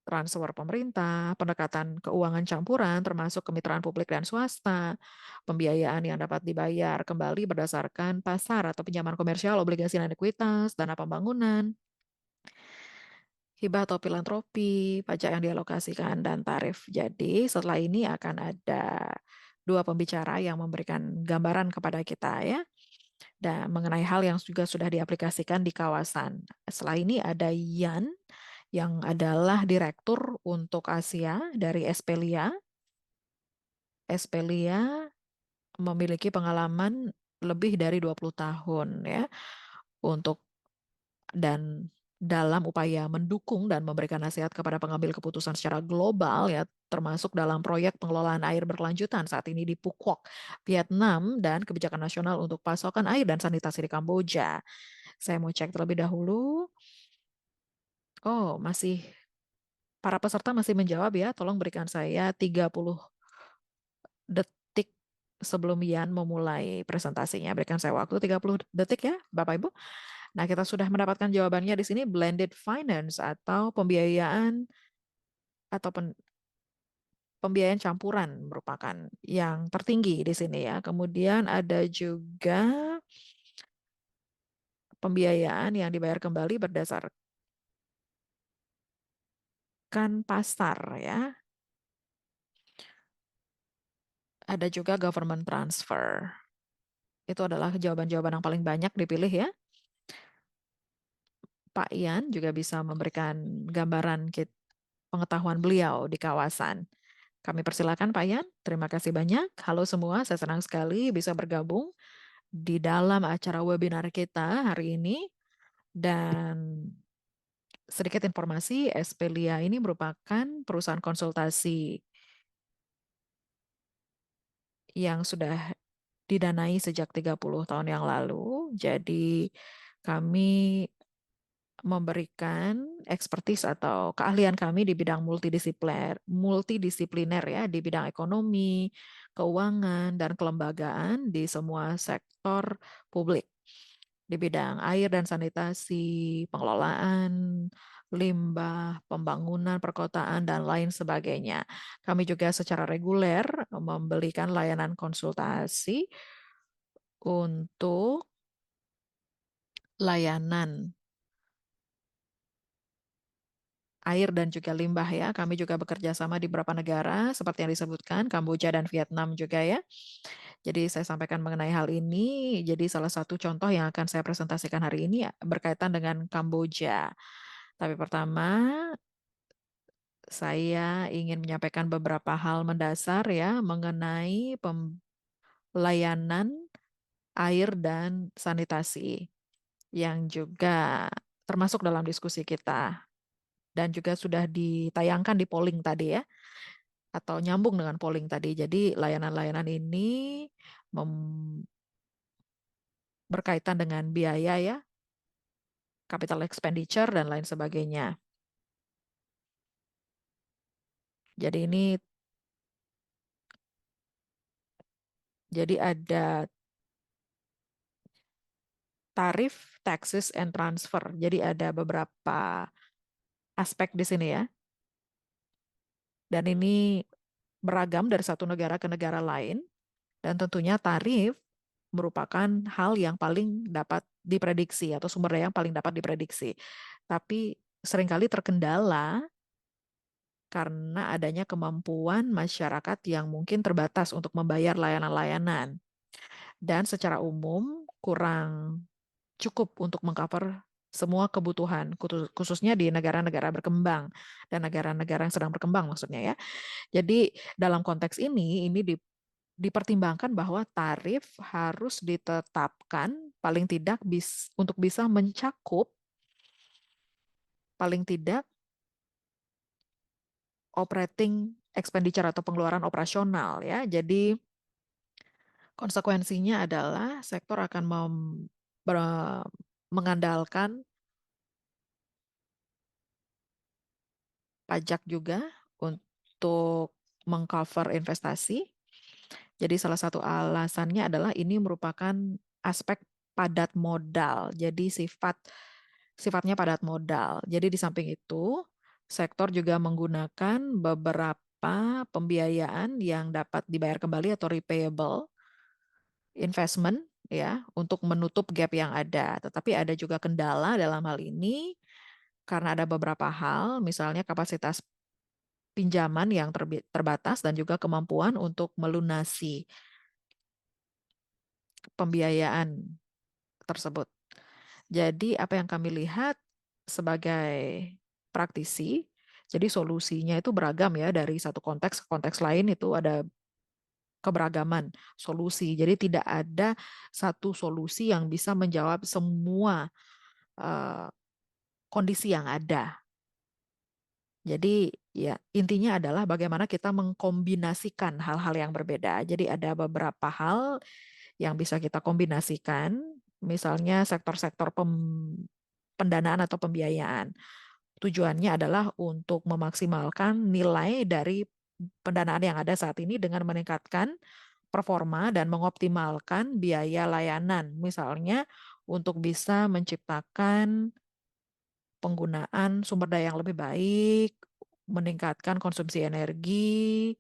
transfer pemerintah, pendekatan keuangan campuran, termasuk kemitraan publik dan swasta, pembiayaan yang dapat dibayar kembali berdasarkan pasar atau pinjaman komersial, obligasi dan ekuitas, dana pembangunan, hibah atau filantropi, pajak yang dialokasikan, dan tarif. Jadi setelah ini akan ada dua pembicara yang memberikan gambaran kepada kita ya, dan mengenai hal yang juga sudah diaplikasikan di kawasan. Setelah ini ada Yan, yang adalah direktur untuk Asia dari Espelia. Espelia memiliki pengalaman lebih dari 20 tahun ya untuk dan dalam upaya mendukung dan memberikan nasihat kepada pengambil keputusan secara global ya, termasuk dalam proyek pengelolaan air berkelanjutan saat ini di Phuoc, Vietnam, dan kebijakan nasional untuk pasokan air dan sanitasi di Kamboja. Saya mau cek terlebih dahulu. Oh, para peserta masih menjawab ya. Tolong berikan saya 30 detik sebelum Ian memulai presentasinya. Berikan saya waktu 30 detik ya, Bapak Ibu. Nah, kita sudah mendapatkan jawabannya di sini blended finance atau pembiayaan atau pembiayaan campuran merupakan yang tertinggi di sini ya. Kemudian ada juga pembiayaan yang dibayar kembali berdasarkan pasar ya. Ada juga government transfer. Itu adalah jawaban-jawaban yang paling banyak dipilih ya. Pak Ian juga bisa memberikan gambaran pengetahuan beliau di kawasan. Kami persilakan Pak Ian. Terima kasih banyak. Halo semua, saya senang sekali bisa bergabung di dalam acara webinar kita hari ini. Dan sedikit informasi, Espelia ini merupakan perusahaan konsultasi yang sudah didanai sejak 30 tahun yang lalu. Jadi kami memberikan expertise atau keahlian kami di bidang multidisipliner ya, di bidang ekonomi, keuangan, dan kelembagaan di semua sektor publik. Di bidang air dan sanitasi, pengelolaan, limbah, pembangunan, perkotaan, dan lain sebagainya. Kami juga secara reguler memberikan layanan konsultasi untuk layanan air dan juga limbah ya. Kami juga bekerja sama di beberapa negara seperti yang disebutkan, Kamboja dan Vietnam juga ya. Jadi saya sampaikan mengenai hal ini. Jadi salah satu contoh yang akan saya presentasikan hari ini berkaitan dengan Kamboja. Tapi pertama, saya ingin menyampaikan beberapa hal mendasar ya mengenai pelayanan air dan sanitasi yang juga termasuk dalam diskusi kita dan juga sudah ditayangkan di polling tadi ya atau nyambung dengan polling tadi. Jadi layanan-layanan ini berkaitan dengan biaya ya, capital expenditure dan lain sebagainya. Jadi ada tarif, taxes, and transfer. Jadi ada beberapa aspek di sini ya. Dan ini beragam dari satu negara ke negara lain. Dan tentunya tarif merupakan hal yang paling dapat diprediksi atau sumber daya yang paling dapat diprediksi. Tapi seringkali terkendala karena adanya kemampuan masyarakat yang mungkin terbatas untuk membayar layanan-layanan. Dan secara umum kurang cukup untuk mengcover semua kebutuhan, khususnya di negara-negara berkembang dan negara-negara yang sedang berkembang maksudnya ya. Jadi dalam konteks ini dipertimbangkan bahwa tarif harus ditetapkan paling tidak untuk bisa mencakup paling tidak operating expenditure atau pengeluaran operasional ya. Jadi konsekuensinya adalah sektor akan mengandalkan pajak juga untuk mengcover investasi. Jadi salah satu alasannya adalah ini merupakan aspek padat modal. Jadi sifatnya padat modal. Jadi di samping itu, sektor juga menggunakan beberapa pembiayaan yang dapat dibayar kembali atau repayable investment ya untuk menutup gap yang ada. Tetapi ada juga kendala dalam hal ini karena ada beberapa hal, misalnya kapasitas pinjaman yang terbatas dan juga kemampuan untuk melunasi pembiayaan tersebut. Jadi apa yang kami lihat sebagai praktisi, jadi solusinya itu beragam ya dari satu konteks ke konteks lain itu ada keberagaman solusi. Jadi tidak ada satu solusi yang bisa menjawab semua uh, kondisi yang ada. Jadi ya intinya adalah bagaimana kita mengkombinasikan hal-hal yang berbeda. Jadi ada beberapa hal yang bisa kita kombinasikan, misalnya sektor-sektor pendanaan atau pembiayaan. Tujuannya adalah untuk memaksimalkan nilai dari pendanaan yang ada saat ini dengan meningkatkan performa dan mengoptimalkan biaya layanan. Misalnya untuk bisa menciptakan penggunaan sumber daya yang lebih baik, meningkatkan konsumsi energi,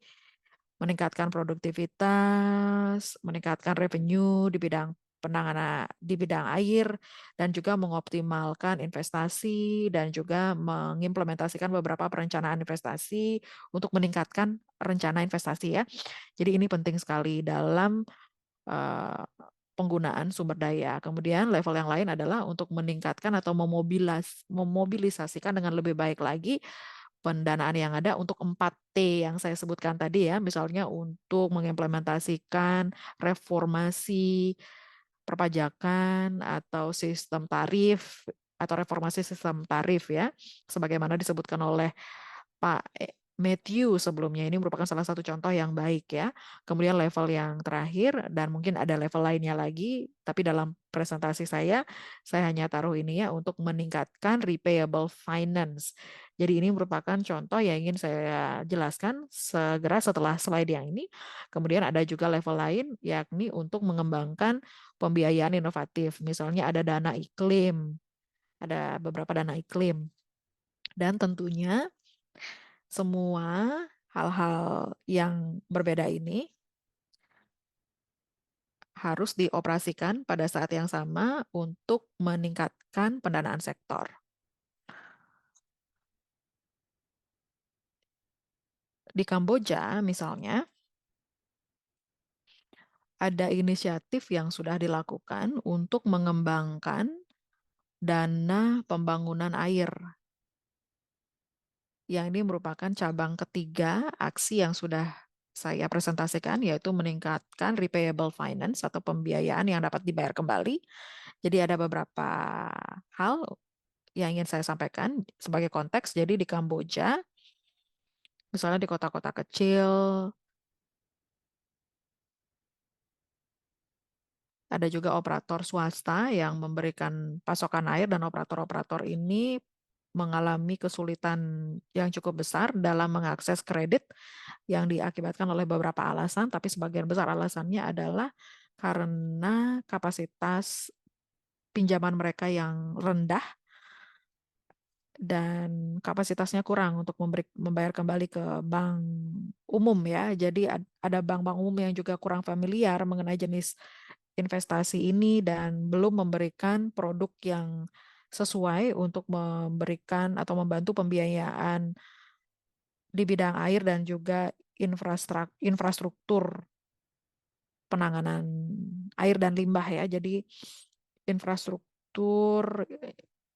meningkatkan produktivitas, meningkatkan revenue di bidang penanganan di bidang air, dan juga mengoptimalkan investasi dan juga mengimplementasikan beberapa perencanaan investasi untuk meningkatkan rencana investasi ya. Jadi ini penting sekali dalam uh, penggunaan sumber daya. Kemudian level yang lain adalah untuk meningkatkan atau memobilisasikan dengan lebih baik lagi pendanaan yang ada untuk 4T yang saya sebutkan tadi ya, misalnya untuk mengimplementasikan reformasi perpajakan atau sistem tarif atau reformasi sistem tarif ya, sebagaimana disebutkan oleh Pak Matthew sebelumnya. Ini merupakan salah satu contoh yang baik ya. Kemudian level yang terakhir dan mungkin ada level lainnya lagi, tapi dalam presentasi saya hanya taruh ini ya untuk meningkatkan repayable finance. Jadi ini merupakan contoh yang ingin saya jelaskan segera setelah slide yang ini. Kemudian ada juga level lain yakni untuk mengembangkan pembiayaan inovatif. Misalnya ada dana iklim, ada beberapa dana iklim Dan tentunya semua hal-hal yang berbeda ini harus dioperasikan pada saat yang sama untuk meningkatkan pendanaan sektor. Di Kamboja misalnya, ada inisiatif yang sudah dilakukan untuk mengembangkan dana pembangunan air. Yang ini merupakan cabang ketiga aksi yang sudah saya presentasikan, yaitu meningkatkan repayable finance atau pembiayaan yang dapat dibayar kembali. Jadi ada beberapa hal yang ingin saya sampaikan sebagai konteks. Jadi di Kamboja, misalnya di kota-kota kecil, ada juga operator swasta yang memberikan pasokan air dan operator-operator ini mengalami kesulitan yang cukup besar dalam mengakses kredit yang diakibatkan oleh beberapa alasan, tapi sebagian besar alasannya adalah karena kapasitas pinjaman mereka yang rendah dan kapasitasnya kurang untuk membayar kembali ke bank umum ya. Jadi ada bank-bank umum yang juga kurang familiar mengenai jenis investasi ini dan belum memberikan produk yang sesuai untuk memberikan atau membantu pembiayaan di bidang air dan juga infrastruktur penanganan air dan limbah ya. Jadi infrastruktur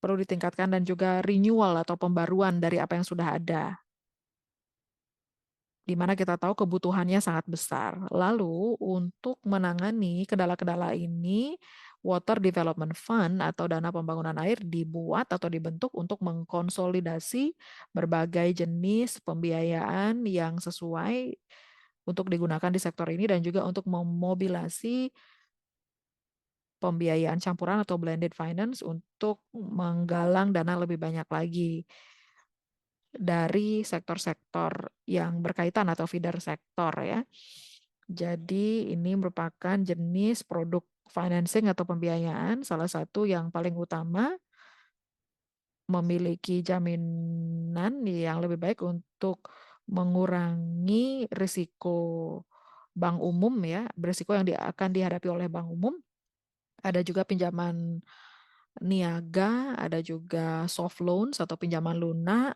perlu ditingkatkan dan juga renewal atau pembaruan dari apa yang sudah ada, di mana kita tahu kebutuhannya sangat besar. Lalu untuk menangani kendala-kendala ini, Water Development Fund atau dana pembangunan air dibuat atau dibentuk untuk mengkonsolidasi berbagai jenis pembiayaan yang sesuai untuk digunakan di sektor ini dan juga untuk memobilisasi pembiayaan campuran atau blended finance untuk menggalang dana lebih banyak lagi dari sektor-sektor yang berkaitan atau feeder sektor ya. Jadi ini merupakan jenis produk financing atau pembiayaan salah satu yang paling utama memiliki jaminan yang lebih baik untuk mengurangi risiko bank umum ya, berisiko yang akan dihadapi oleh bank umum. Ada juga pinjaman niaga, ada juga soft loans atau pinjaman lunak.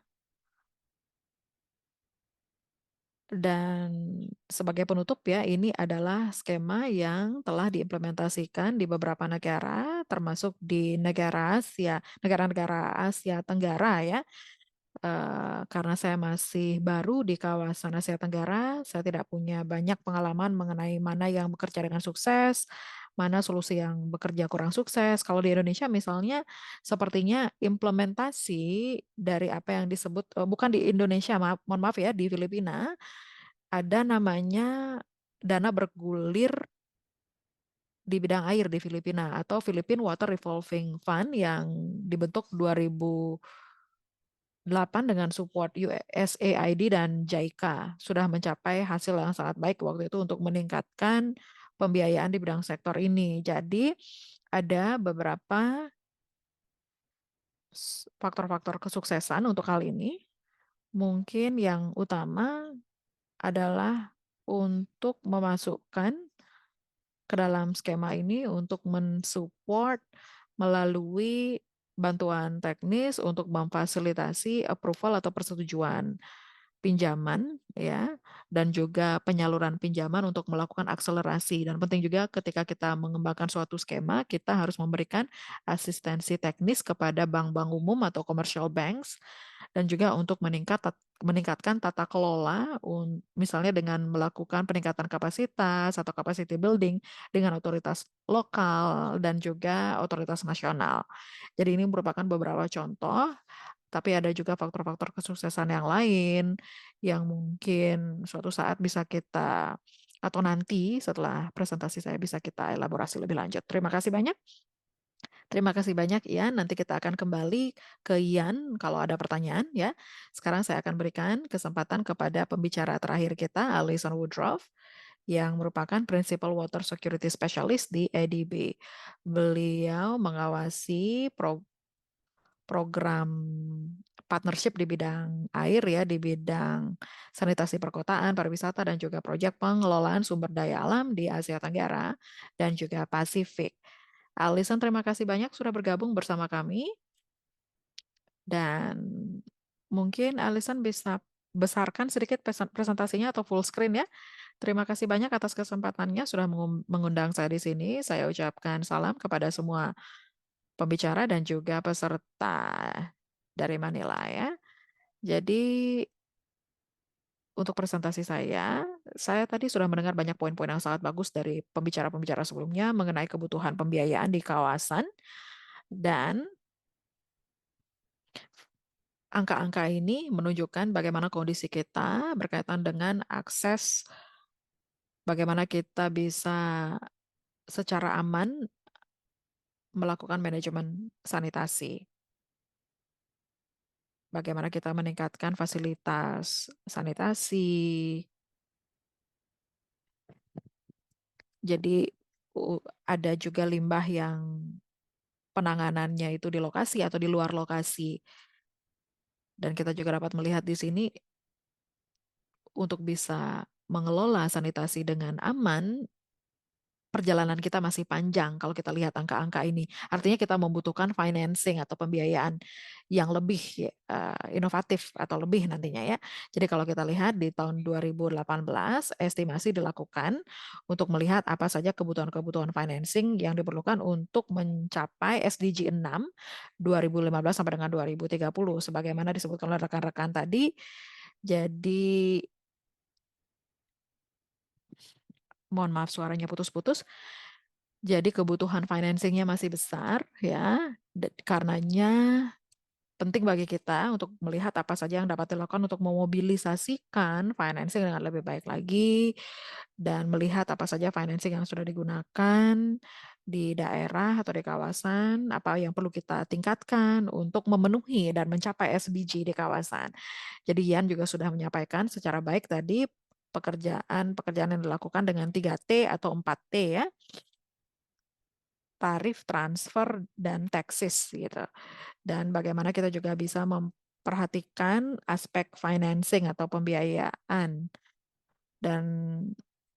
Dan sebagai penutup ya, ini adalah skema yang telah diimplementasikan di beberapa negara, termasuk di negara-negara Asia Tenggara ya. Karena saya masih baru di kawasan Asia Tenggara, saya tidak punya banyak pengalaman mengenai mana yang bekerja dengan sukses, mana solusi yang bekerja kurang sukses. Kalau di Indonesia misalnya, sepertinya implementasi dari apa yang disebut, bukan di Indonesia, mohon maaf ya, di Filipina, ada namanya dana bergulir di bidang air di Filipina atau Philippine Water Revolving Fund yang dibentuk 2008 dengan support USAID dan JICA sudah mencapai hasil yang sangat baik waktu itu untuk meningkatkan pembiayaan di bidang sektor ini. Jadi ada beberapa faktor-faktor kesuksesan untuk hal ini. Mungkin yang utama adalah untuk memasukkan ke dalam skema ini untuk mensupport melalui bantuan teknis untuk memfasilitasi approval atau persetujuan pinjaman ya dan juga penyaluran pinjaman untuk melakukan akselerasi dan penting juga ketika kita mengembangkan suatu skema kita harus memberikan asistensi teknis kepada bank-bank umum atau commercial banks dan juga untuk meningkatkan tata kelola, misalnya dengan melakukan peningkatan kapasitas atau capacity building dengan otoritas lokal dan juga otoritas nasional. Jadi ini merupakan beberapa contoh, tapi ada juga faktor-faktor kesuksesan yang lain yang mungkin suatu saat bisa kita atau nanti setelah presentasi saya bisa kita elaborasi lebih lanjut. Terima kasih banyak. Terima kasih banyak Ian. Nanti kita akan kembali ke Ian kalau ada pertanyaan ya. Sekarang saya akan berikan kesempatan kepada pembicara terakhir kita, Alison Woodruff, yang merupakan Principal Water Security Specialist di ADB. Beliau mengawasi program partnership di bidang air ya, di bidang sanitasi perkotaan, pariwisata, dan juga proyek pengelolaan sumber daya alam di Asia Tenggara dan juga Pasifik. Alison, terima kasih banyak sudah bergabung bersama kami. Dan mungkin Alison bisa besarkan sedikit presentasinya atau full screen ya. Terima kasih banyak atas kesempatannya sudah mengundang saya di sini. Saya ucapkan salam kepada semua pembicara dan juga peserta dari Manila ya. Jadi untuk presentasi saya tadi sudah mendengar banyak poin-poin yang sangat bagus dari pembicara-pembicara sebelumnya mengenai kebutuhan pembiayaan di kawasan dan angka-angka ini menunjukkan bagaimana kondisi kita berkaitan dengan akses, bagaimana kita bisa secara aman melakukan manajemen sanitasi. Bagaimana kita meningkatkan fasilitas sanitasi. Jadi ada juga limbah yang penanganannya itu di lokasi atau di luar lokasi. Dan kita juga dapat melihat di sini untuk bisa mengelola sanitasi dengan aman, perjalanan kita masih panjang kalau kita lihat angka-angka ini. Artinya kita membutuhkan financing atau pembiayaan yang lebih inovatif atau lebih nantinya ya. Jadi kalau kita lihat di tahun 2018 estimasi dilakukan untuk melihat apa saja kebutuhan-kebutuhan financing yang diperlukan untuk mencapai SDG 6 2015 sampai dengan 2030 sebagaimana disebutkan oleh rekan-rekan tadi. Jadi mohon maaf suaranya putus-putus. Jadi kebutuhan financingnya masih besar ya, karenanya penting bagi kita untuk melihat apa saja yang dapat dilakukan untuk memobilisasikan financing dengan lebih baik lagi dan melihat apa saja financing yang sudah digunakan di daerah atau di kawasan, apa yang perlu kita tingkatkan untuk memenuhi dan mencapai SDG di kawasan. Jadi Yan juga sudah menyampaikan secara baik tadi pekerjaan-pekerjaan yang dilakukan dengan 3T atau 4T ya, tarif, transfer, dan taxes gitu. Dan bagaimana kita juga bisa memperhatikan aspek financing atau pembiayaan dan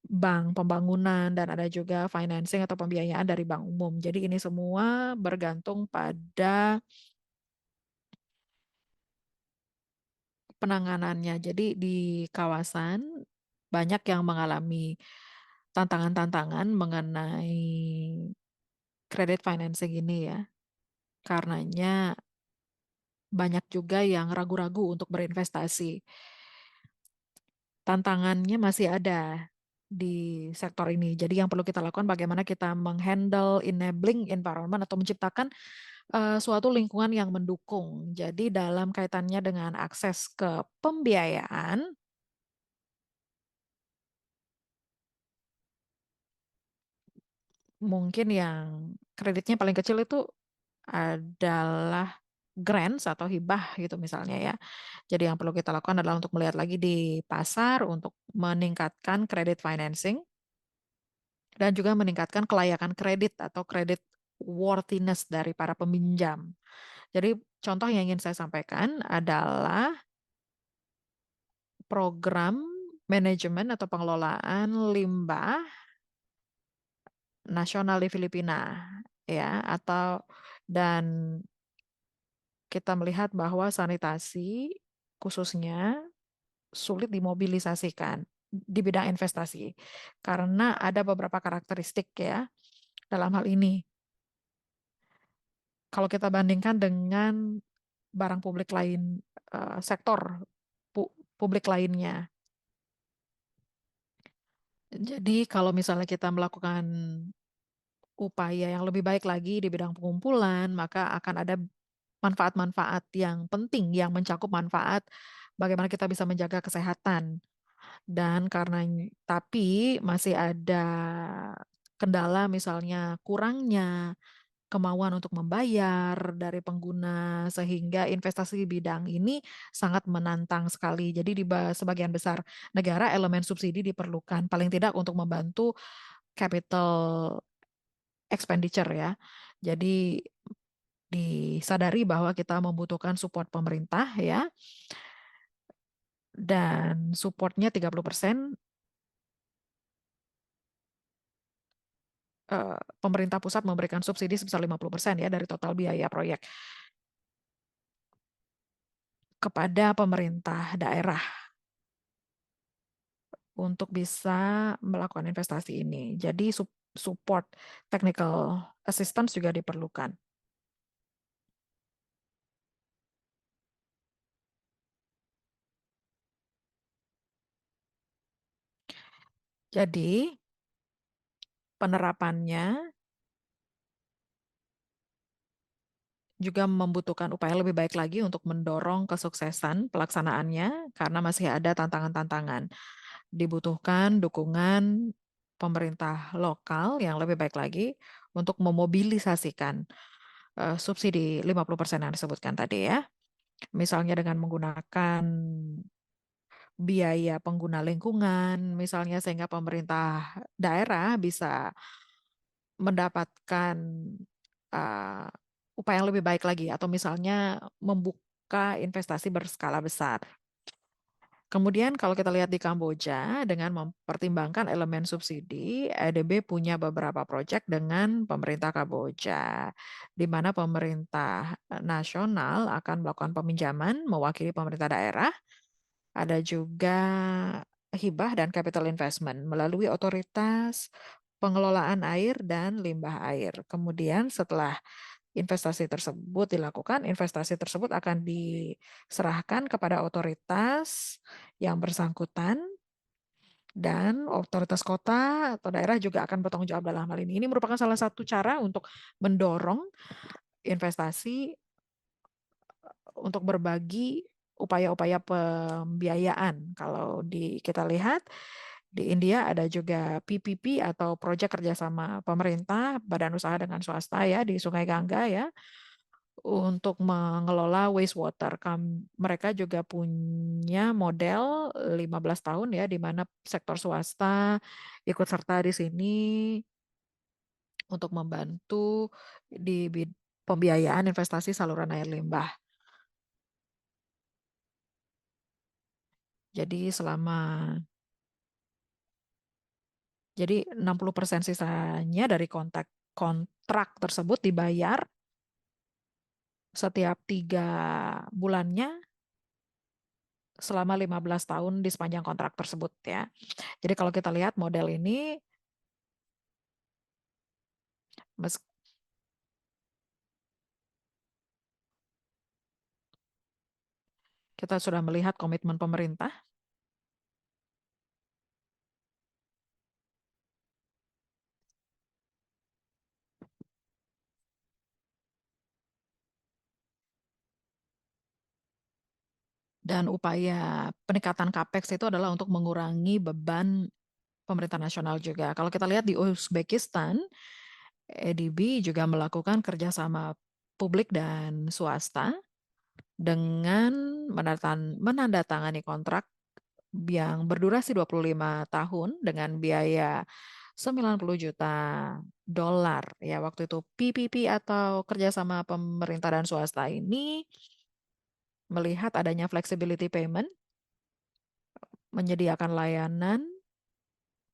bank pembangunan dan ada juga financing atau pembiayaan dari bank umum. Jadi ini semua bergantung pada penanganannya. Jadi di kawasan banyak yang mengalami tantangan-tantangan mengenai kredit financing ini ya. Karenanya banyak juga yang ragu-ragu untuk berinvestasi. Tantangannya masih ada di sektor ini. Jadi yang perlu kita lakukan bagaimana kita menghandle enabling environment atau menciptakan suatu lingkungan yang mendukung. Jadi dalam kaitannya dengan akses ke pembiayaan, mungkin yang kreditnya paling kecil itu adalah grants atau hibah gitu misalnya ya. Jadi yang perlu kita lakukan adalah untuk melihat lagi di pasar untuk meningkatkan kredit financing dan juga meningkatkan kelayakan kredit atau kredit worthiness dari para peminjam. Jadi contoh yang ingin saya sampaikan adalah program manajemen atau pengelolaan limbah nasional di Filipina ya atau dan kita melihat bahwa sanitasi khususnya sulit dimobilisasikan di bidang investasi karena ada beberapa karakteristik ya dalam hal ini. Kalau kita bandingkan dengan barang publik lain, sektor publik lainnya. Jadi kalau misalnya kita melakukan upaya yang lebih baik lagi di bidang pengumpulan, maka akan ada manfaat-manfaat yang penting yang mencakup manfaat bagaimana kita bisa menjaga kesehatan. Dan karena tapi masih ada kendala misalnya kurangnya kemauan untuk membayar dari pengguna sehingga investasi di bidang ini sangat menantang sekali. Jadi di sebagian besar negara elemen subsidi diperlukan paling tidak untuk membantu capital expenditure ya. Jadi disadari bahwa kita membutuhkan support pemerintah ya, dan supportnya 30%, pemerintah pusat memberikan subsidi sebesar 50% ya dari total biaya proyek kepada pemerintah daerah untuk bisa melakukan investasi ini. Jadi support technical assistance juga diperlukan. Jadi penerapannya juga membutuhkan upaya lebih baik lagi untuk mendorong kesuksesan pelaksanaannya karena masih ada tantangan-tantangan. Dibutuhkan dukungan pemerintah lokal yang lebih baik lagi untuk memobilisasikan subsidi 50% yang disebutkan tadi ya. Misalnya dengan menggunakan biaya pengguna lingkungan, misalnya sehingga pemerintah daerah bisa mendapatkan uh, upaya yang lebih baik lagi, atau misalnya membuka investasi berskala besar. Kemudian kalau kita lihat di Kamboja, dengan mempertimbangkan elemen subsidi, EDB punya beberapa proyek dengan pemerintah Kamboja, di mana pemerintah nasional akan melakukan peminjaman mewakili pemerintah daerah. Ada juga hibah dan capital investment melalui otoritas pengelolaan air dan limbah air. Kemudian setelah investasi tersebut dilakukan, investasi tersebut akan diserahkan kepada otoritas yang bersangkutan, dan otoritas kota atau daerah juga akan bertanggung jawab dalam hal ini. Ini merupakan salah satu cara untuk mendorong investasi untuk berbagi upaya-upaya pembiayaan. Kalau kita lihat di India ada juga PPP atau proyek kerjasama pemerintah, badan usaha dengan swasta ya di Sungai Gangga ya, untuk mengelola wastewater. Mereka juga punya model 15 tahun ya, di mana sektor swasta ikut serta di sini untuk membantu di pembiayaan investasi saluran air limbah. Jadi jadi 60% sisanya dari kontrak tersebut dibayar setiap 3 bulannya selama 15 tahun di sepanjang kontrak tersebut ya. Jadi kalau kita lihat model ini, kita sudah melihat komitmen pemerintah dan upaya peningkatan CAPEX itu adalah untuk mengurangi beban pemerintah nasional juga. Kalau kita lihat di Uzbekistan, EDB juga melakukan kerjasama publik dan swasta dengan menandatangani kontrak yang berdurasi 25 tahun dengan biaya 90 juta dolar. Ya, waktu itu PPP atau kerjasama pemerintah dan swasta ini melihat adanya flexibility payment, menyediakan layanan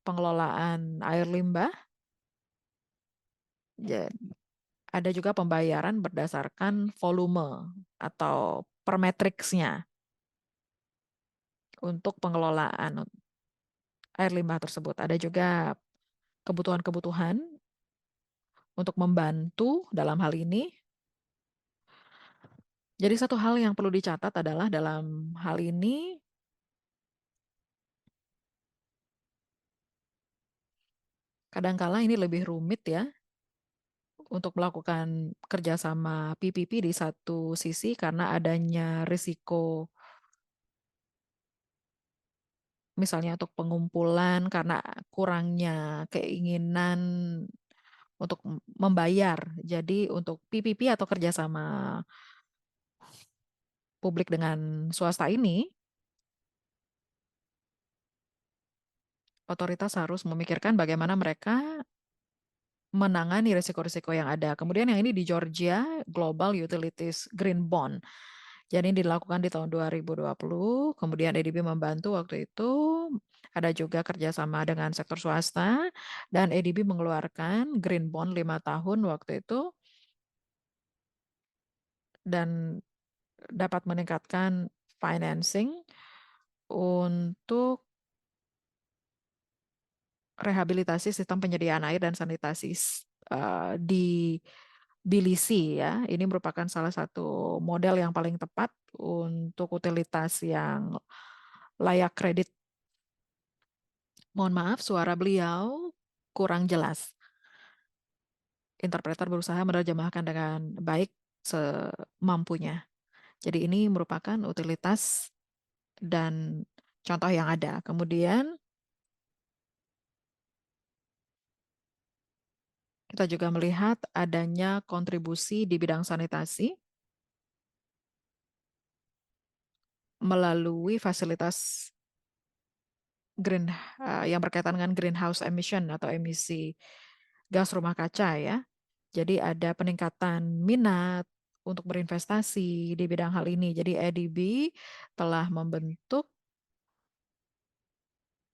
pengelolaan air limbah. Ada juga pembayaran berdasarkan volume atau per matriksnya untuk pengelolaan air limbah tersebut. Ada juga kebutuhan-kebutuhan untuk membantu dalam hal ini. Jadi satu hal yang perlu dicatat adalah dalam hal ini kadangkala ini lebih rumit ya untuk melakukan kerjasama PPP di satu sisi karena adanya risiko misalnya untuk pengumpulan karena kurangnya keinginan untuk membayar. Jadi untuk PPP atau kerjasama publik dengan swasta ini, otoritas harus memikirkan bagaimana mereka menangani risiko-risiko yang ada. Kemudian yang ini di Georgia, Global Utilities Green Bond. Jadi ini dilakukan di tahun 2020, kemudian ADB membantu waktu itu, ada juga kerjasama dengan sektor swasta, dan ADB mengeluarkan Green Bond 5 tahun waktu itu, dan dapat meningkatkan financing untuk rehabilitasi sistem penyediaan air dan sanitasi di Tbilisi ya. Ini merupakan salah satu model yang paling tepat untuk utilitas yang layak kredit. Mohon maaf, suara beliau kurang jelas. Interpreter berusaha menerjemahkan dengan baik semampunya. Jadi ini merupakan utilitas dan contoh yang ada. Kemudian kita juga melihat adanya kontribusi di bidang sanitasi melalui fasilitas green yang berkaitan dengan greenhouse emission atau emisi gas rumah kaca ya. Jadi ada peningkatan minat untuk berinvestasi di bidang hal ini. Jadi ADB telah membentuk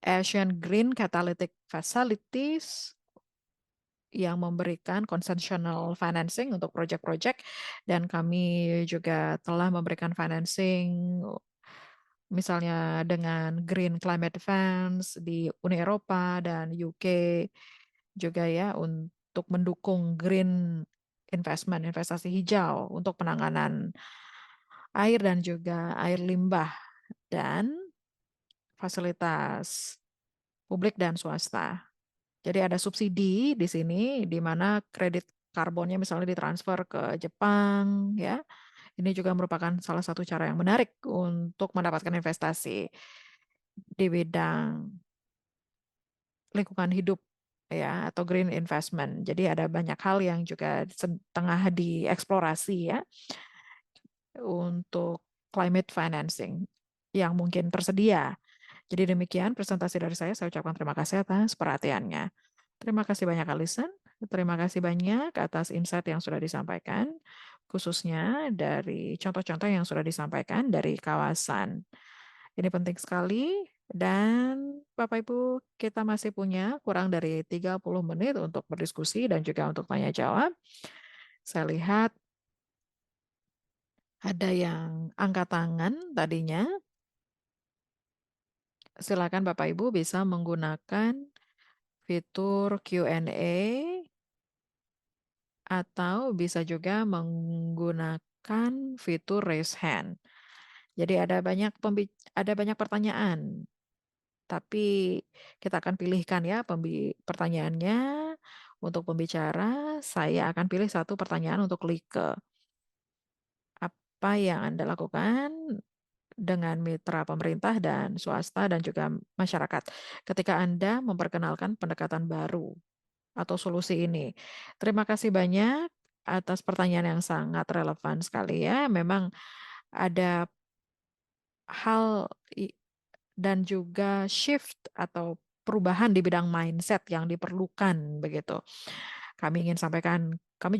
Asian Green Catalytic Facilities yang memberikan consensual financing untuk proyek-proyek, dan kami juga telah memberikan financing misalnya dengan Green Climate Funds di Uni Eropa dan UK juga ya, untuk mendukung green investment, investasi hijau untuk penanganan air dan juga air limbah dan fasilitas publik dan swasta. Jadi ada subsidi di sini di mana kredit karbonnya misalnya ditransfer ke Jepang ya. Ini juga merupakan salah satu cara yang menarik untuk mendapatkan investasi di bidang lingkungan hidup ya atau green investment. Jadi ada banyak hal yang juga tengah dieksplorasi ya untuk climate financing yang mungkin tersedia. Jadi demikian presentasi dari saya ucapkan terima kasih atas perhatiannya. Terima kasih banyak Alison. Terima kasih banyak atas insight yang sudah disampaikan, khususnya dari contoh-contoh yang sudah disampaikan dari kawasan. Ini penting sekali, dan Bapak Ibu, kita masih punya kurang dari 30 menit untuk berdiskusi dan juga untuk tanya jawab. Saya lihat ada yang angkat tangan tadinya. Silakan Bapak Ibu bisa menggunakan fitur Q&A atau bisa juga menggunakan fitur raise hand. Jadi ada banyak pertanyaan, tapi kita akan pilihkan ya pertanyaannya. Untuk pembicara, saya akan pilih satu pertanyaan untuk Like. Apa yang Anda lakukan dengan mitra pemerintah dan swasta dan juga masyarakat ketika Anda memperkenalkan pendekatan baru atau solusi ini? Terima kasih banyak atas pertanyaan yang sangat relevan sekali ya. Memang ada hal dan juga shift atau perubahan di bidang mindset yang diperlukan begitu. Kami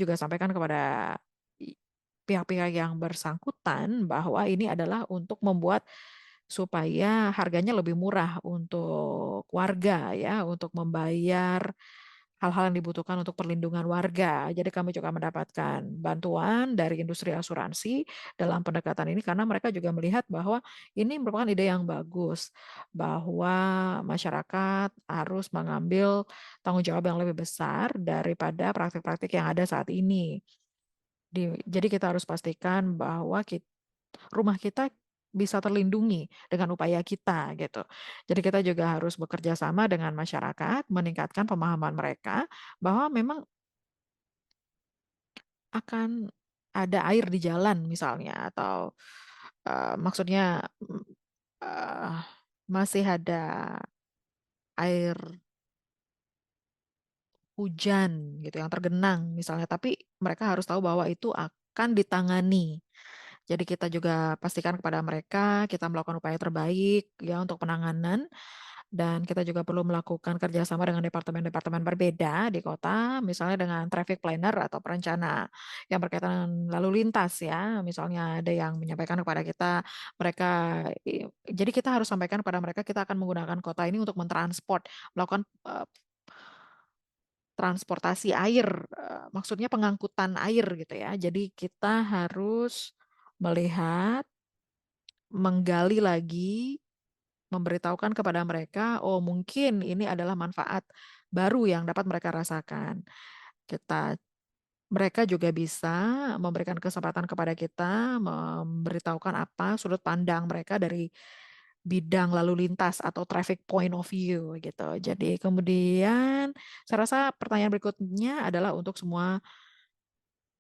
juga sampaikan kepada pihak-pihak yang bersangkutan bahwa ini adalah untuk membuat supaya harganya lebih murah untuk warga ya, untuk membayar hal-hal yang dibutuhkan untuk perlindungan warga. Jadi kami juga mendapatkan bantuan dari industri asuransi dalam pendekatan ini karena mereka juga melihat bahwa ini merupakan ide yang bagus, bahwa masyarakat harus mengambil tanggung jawab yang lebih besar daripada praktik-praktik yang ada saat ini. Jadi kita harus pastikan bahwa rumah kita bisa terlindungi dengan upaya kita gitu. Jadi kita juga harus bekerja sama dengan masyarakat, meningkatkan pemahaman mereka bahwa memang akan ada air di jalan misalnya, atau maksudnya uh, masih ada air hujan gitu yang tergenang misalnya, tapi mereka harus tahu bahwa itu akan ditangani. Jadi kita juga pastikan kepada mereka kita melakukan upaya terbaik ya untuk penanganan Dan kita juga perlu melakukan kerjasama dengan departemen-departemen berbeda di kota, misalnya dengan traffic planner atau perencana yang berkaitan dengan lalu lintas ya. Misalnya ada yang menyampaikan kepada kita, mereka, jadi kita harus sampaikan kepada mereka kita akan menggunakan kota ini untuk mentransport, melakukan transportasi air, maksudnya pengangkutan air gitu ya. Jadi kita harus melihat, menggali lagi, memberitahukan kepada mereka, oh mungkin ini adalah manfaat baru yang dapat mereka rasakan. Kita Mereka juga bisa memberikan kesempatan kepada kita memberitahukan apa sudut pandang mereka dari bidang lalu lintas atau traffic point of view gitu. Jadi kemudian saya rasa pertanyaan berikutnya adalah untuk semua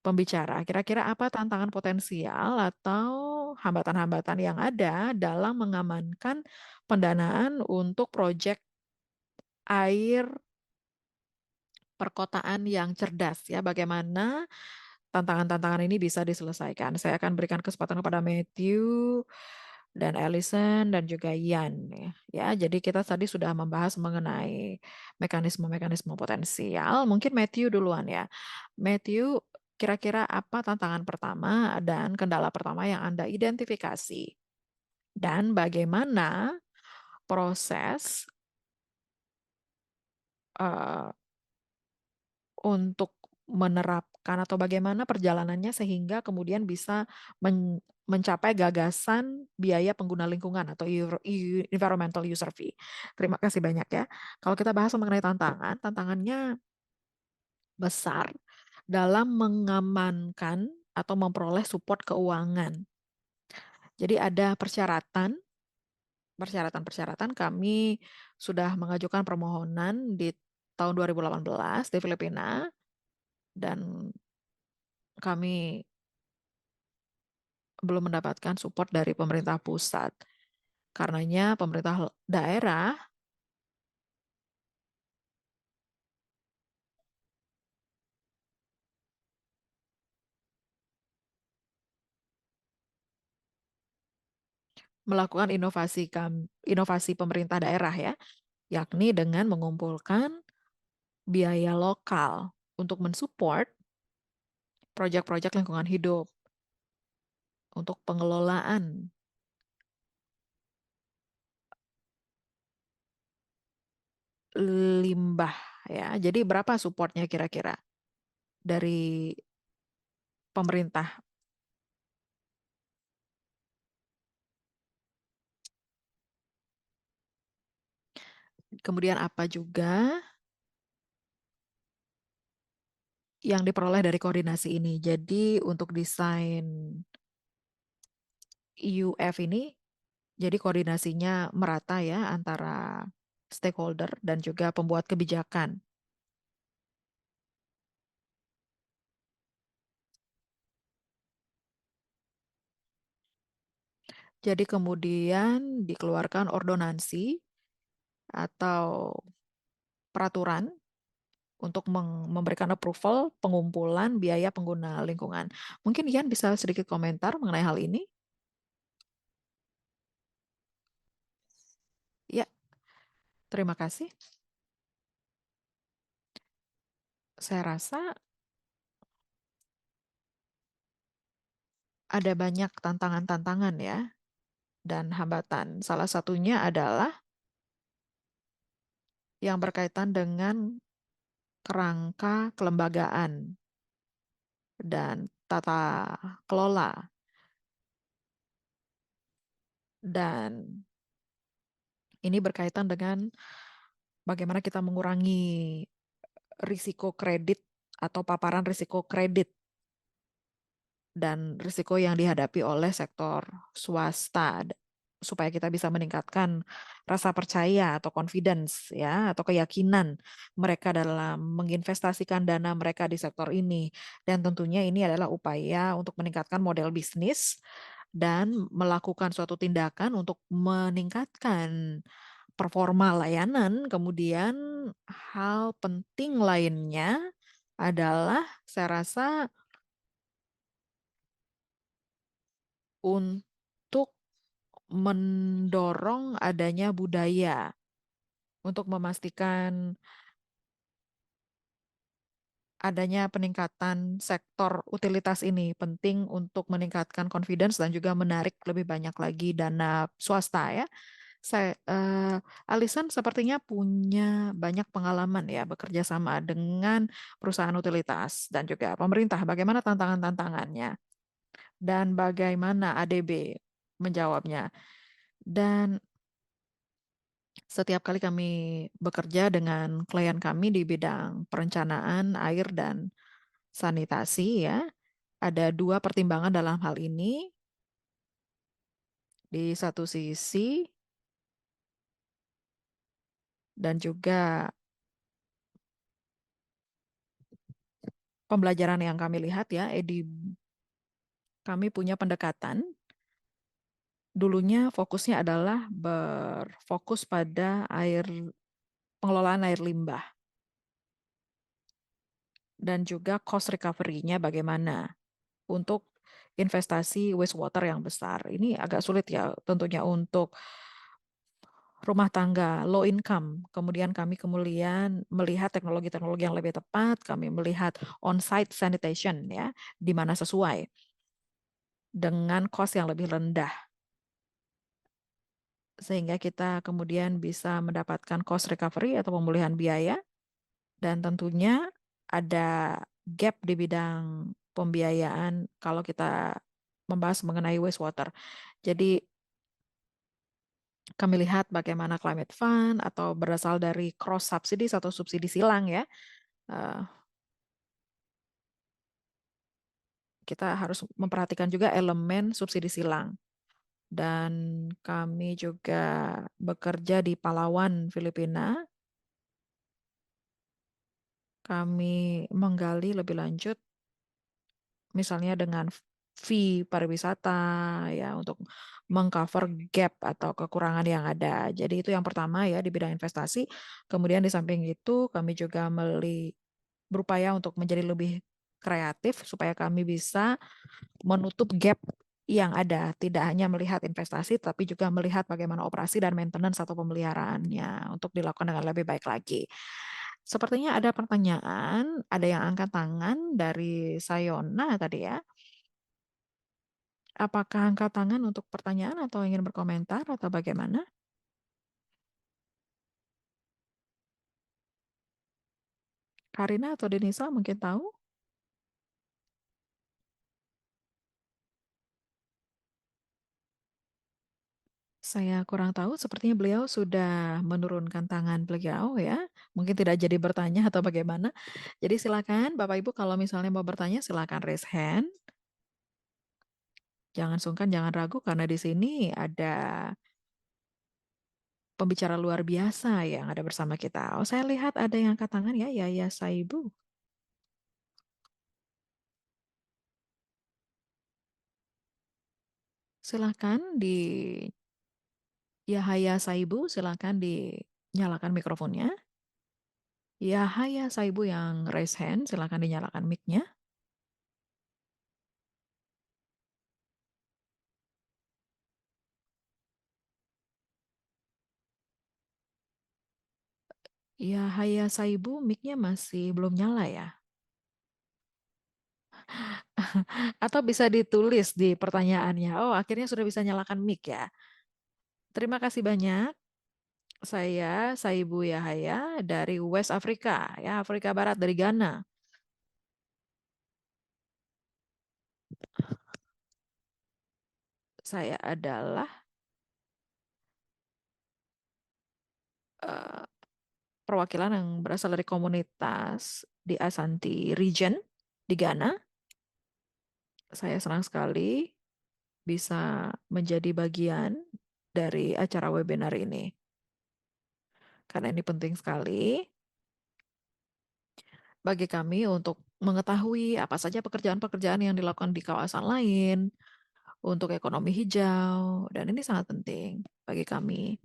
pembicara. Kira-kira apa tantangan potensial atau hambatan-hambatan yang ada dalam mengamankan pendanaan untuk proyek air perkotaan yang cerdas ya? Bagaimana tantangan-tantangan ini bisa diselesaikan? Saya akan berikan kesempatan kepada Matthew dan Allison dan juga Ian ya. Ya, jadi kita tadi sudah membahas mengenai mekanisme-mekanisme potensial. Mungkin Matthew duluan ya. Matthew, kira-kira apa tantangan pertama dan kendala pertama yang Anda identifikasi? Dan bagaimana proses eh, untuk menerapkan atau bagaimana perjalanannya sehingga kemudian bisa mencapai gagasan biaya pengguna lingkungan atau environmental user fee. Terima kasih banyak ya. Kalau kita bahas mengenai tantangannya besar dalam mengamankan atau memperoleh support keuangan. Jadi ada persyaratan kami sudah mengajukan permohonan di tahun 2018 di Filipina dan kami belum mendapatkan support dari pemerintah pusat. Karenanya pemerintah daerah melakukan inovasi pemerintah daerah ya, yakni dengan mengumpulkan biaya lokal untuk mensupport proyek-proyek lingkungan hidup untuk pengelolaan limbah ya. Jadi berapa supportnya kira-kira dari pemerintah? Kemudian apa juga yang diperoleh dari koordinasi ini? Jadi untuk desain IUF ini, jadi koordinasinya merata ya antara stakeholder dan juga pembuat kebijakan. Jadi kemudian dikeluarkan ordonansi atau peraturan untuk memberikan approval pengumpulan biaya pengguna lingkungan. Mungkin Ian bisa sedikit komentar mengenai hal ini? Ya, terima kasih. Saya rasa ada banyak tantangan-tantangan ya dan hambatan. Salah satunya adalah yang berkaitan dengan kerangka kelembagaan dan tata kelola. Dan ini berkaitan dengan bagaimana kita mengurangi risiko kredit atau paparan risiko kredit dan risiko yang dihadapi oleh sektor swasta supaya kita bisa meningkatkan rasa percaya atau confidence ya atau keyakinan mereka dalam menginvestasikan dana mereka di sektor ini dan tentunya ini adalah upaya untuk meningkatkan model bisnis dan melakukan suatu tindakan untuk meningkatkan performa layanan. Kemudian hal penting lainnya adalah saya rasa untuk mendorong adanya budaya untuk memastikan adanya peningkatan sektor utilitas ini penting untuk meningkatkan confidence dan juga menarik lebih banyak lagi dana swasta ya. Alison sepertinya punya banyak pengalaman ya bekerja sama dengan perusahaan utilitas dan juga pemerintah. Bagaimana tantangan-tantangannya dan bagaimana ADB menjawabnya. Dan setiap kali kami bekerja dengan klien kami di bidang perencanaan air dan sanitasi ya, ada dua pertimbangan dalam hal ini. Di satu sisi dan juga pembelajaran yang kami lihat ya, kami punya pendekatan. Dulunya fokusnya adalah berfokus pada pengelolaan air limbah dan juga cost recovery-nya bagaimana untuk investasi wastewater yang besar. Ini agak sulit ya tentunya untuk rumah tangga low income. Kemudian kami kemudian melihat teknologi-teknologi yang lebih tepat, kami melihat on-site sanitation ya, di mana sesuai dengan cost yang lebih rendah. Sehingga kita kemudian bisa mendapatkan cost recovery atau pemulihan biaya. Dan tentunya ada gap di bidang pembiayaan kalau kita membahas mengenai wastewater. Jadi kami lihat bagaimana climate fund atau berasal dari cross subsidies atau subsidi silang ya. Eh, Kita harus memperhatikan juga elemen subsidi silang. Dan kami juga bekerja di Palawan, Filipina. Kami menggali lebih lanjut misalnya dengan fee pariwisata ya untuk mengcover gap atau kekurangan yang ada. Jadi itu yang pertama ya di bidang investasi. Kemudian di samping itu kami juga berupaya untuk menjadi lebih kreatif supaya kami bisa menutup gap yang ada. Tidak hanya melihat investasi tapi juga melihat bagaimana operasi dan maintenance atau pemeliharaannya untuk dilakukan dengan lebih baik lagi. Sepertinya ada pertanyaan, ada yang angkat tangan dari Sayona tadi ya. Apakah angkat tangan untuk pertanyaan atau ingin berkomentar atau bagaimana? Karina atau Denisa mungkin tahu? Saya kurang tahu, sepertinya beliau sudah menurunkan tangan beliau ya. Mungkin tidak jadi bertanya atau bagaimana. Jadi silakan Bapak Ibu kalau misalnya mau bertanya silakan raise hand. Jangan sungkan, jangan ragu karena di sini ada pembicara luar biasa yang ada bersama kita. Oh, saya lihat ada yang angkat tangan ya, Yaya Saibu. Silakan di Yahaya Saibu, silakan dinyalakan mikrofonnya. Yahaya Saibu yang raise hand, silakan dinyalakan mic-nya. Yahaya Saibu, mic-nya masih belum nyala ya? Atau bisa ditulis di pertanyaannya. Oh, akhirnya sudah bisa nyalakan mic ya. Terima kasih banyak. Saya Saibu Yahaya dari West Africa, ya Afrika Barat dari Ghana. Saya adalah eh, perwakilan yang berasal dari komunitas di Ashanti Region di Ghana. Saya senang sekali bisa menjadi bagian dari acara webinar ini. Karena ini penting sekali bagi kami untuk mengetahui apa saja pekerjaan-pekerjaan yang dilakukan di kawasan lain untuk ekonomi hijau, dan ini sangat penting bagi kami.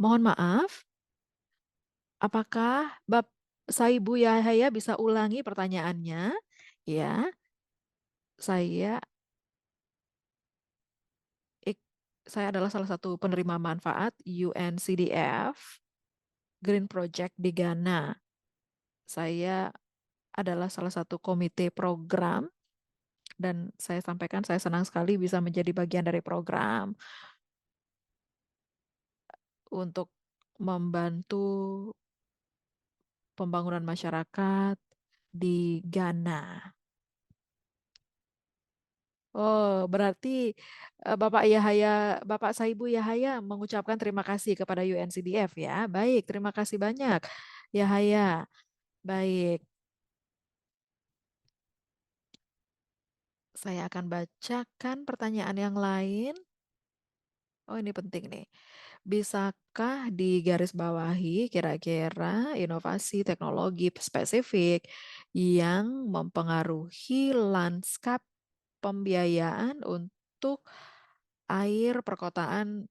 Mohon maaf, apakah Saibu Yahaya bisa ulangi pertanyaannya? Ya, saya Saya adalah salah satu penerima manfaat UNCDF Green Project di Ghana. Saya adalah salah satu komite program dan saya sampaikan saya senang sekali bisa menjadi bagian dari program untuk membantu pembangunan masyarakat di Ghana. Oh, berarti Bapak Saibu Yahaya mengucapkan terima kasih kepada UNCDF ya. Baik, terima kasih banyak Yahaya. Baik, saya akan bacakan pertanyaan yang lain. Oh, ini penting nih. Bisakah digarisbawahi kira-kira inovasi teknologi spesifik yang mempengaruhi lanskap pembiayaan untuk air perkotaan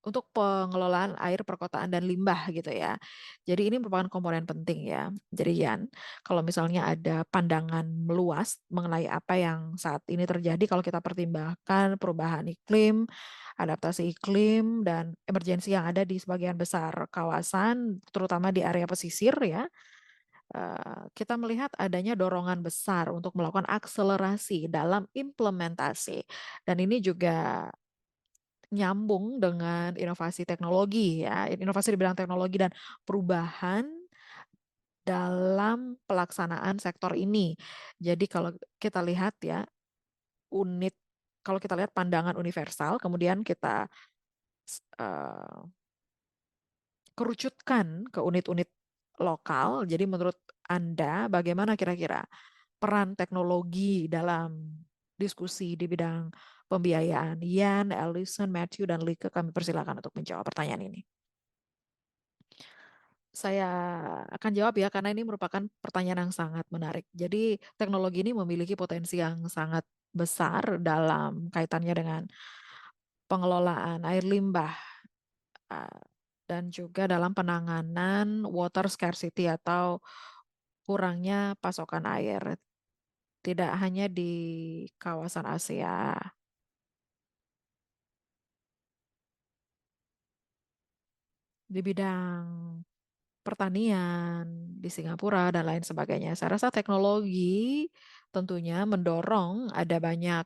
untuk pengelolaan air perkotaan dan limbah gitu ya. Jadi ini merupakan komponen penting ya. Jadi Yan, kalau misalnya ada pandangan meluas mengenai apa yang saat ini terjadi kalau kita pertimbangkan perubahan iklim, adaptasi iklim dan emergensi yang ada di sebagian besar kawasan, terutama di area pesisir ya. Kita melihat adanya dorongan besar untuk melakukan akselerasi dalam implementasi. Dan ini juga nyambung dengan inovasi teknologi ya, inovasi di bidang teknologi dan perubahan dalam pelaksanaan sektor ini. Jadi kalau kita lihat ya, unit kalau kita lihat pandangan universal, kemudian kita uh, kerucutkan ke unit-unit lokal. Jadi menurut Anda bagaimana kira-kira peran teknologi dalam diskusi di bidang pembiayaan? Yan, Ellison, Matthew, dan Lika, kami persilakan untuk menjawab pertanyaan ini. Saya akan jawab ya, karena ini merupakan pertanyaan yang sangat menarik. Jadi teknologi ini memiliki potensi yang sangat besar dalam kaitannya dengan pengelolaan air limbah uh, dan juga dalam penanganan water scarcity atau kurangnya pasokan air. Tidak hanya di kawasan Asia, di bidang pertanian di Singapura dan lain sebagainya. Saya rasa teknologi tentunya mendorong ada banyak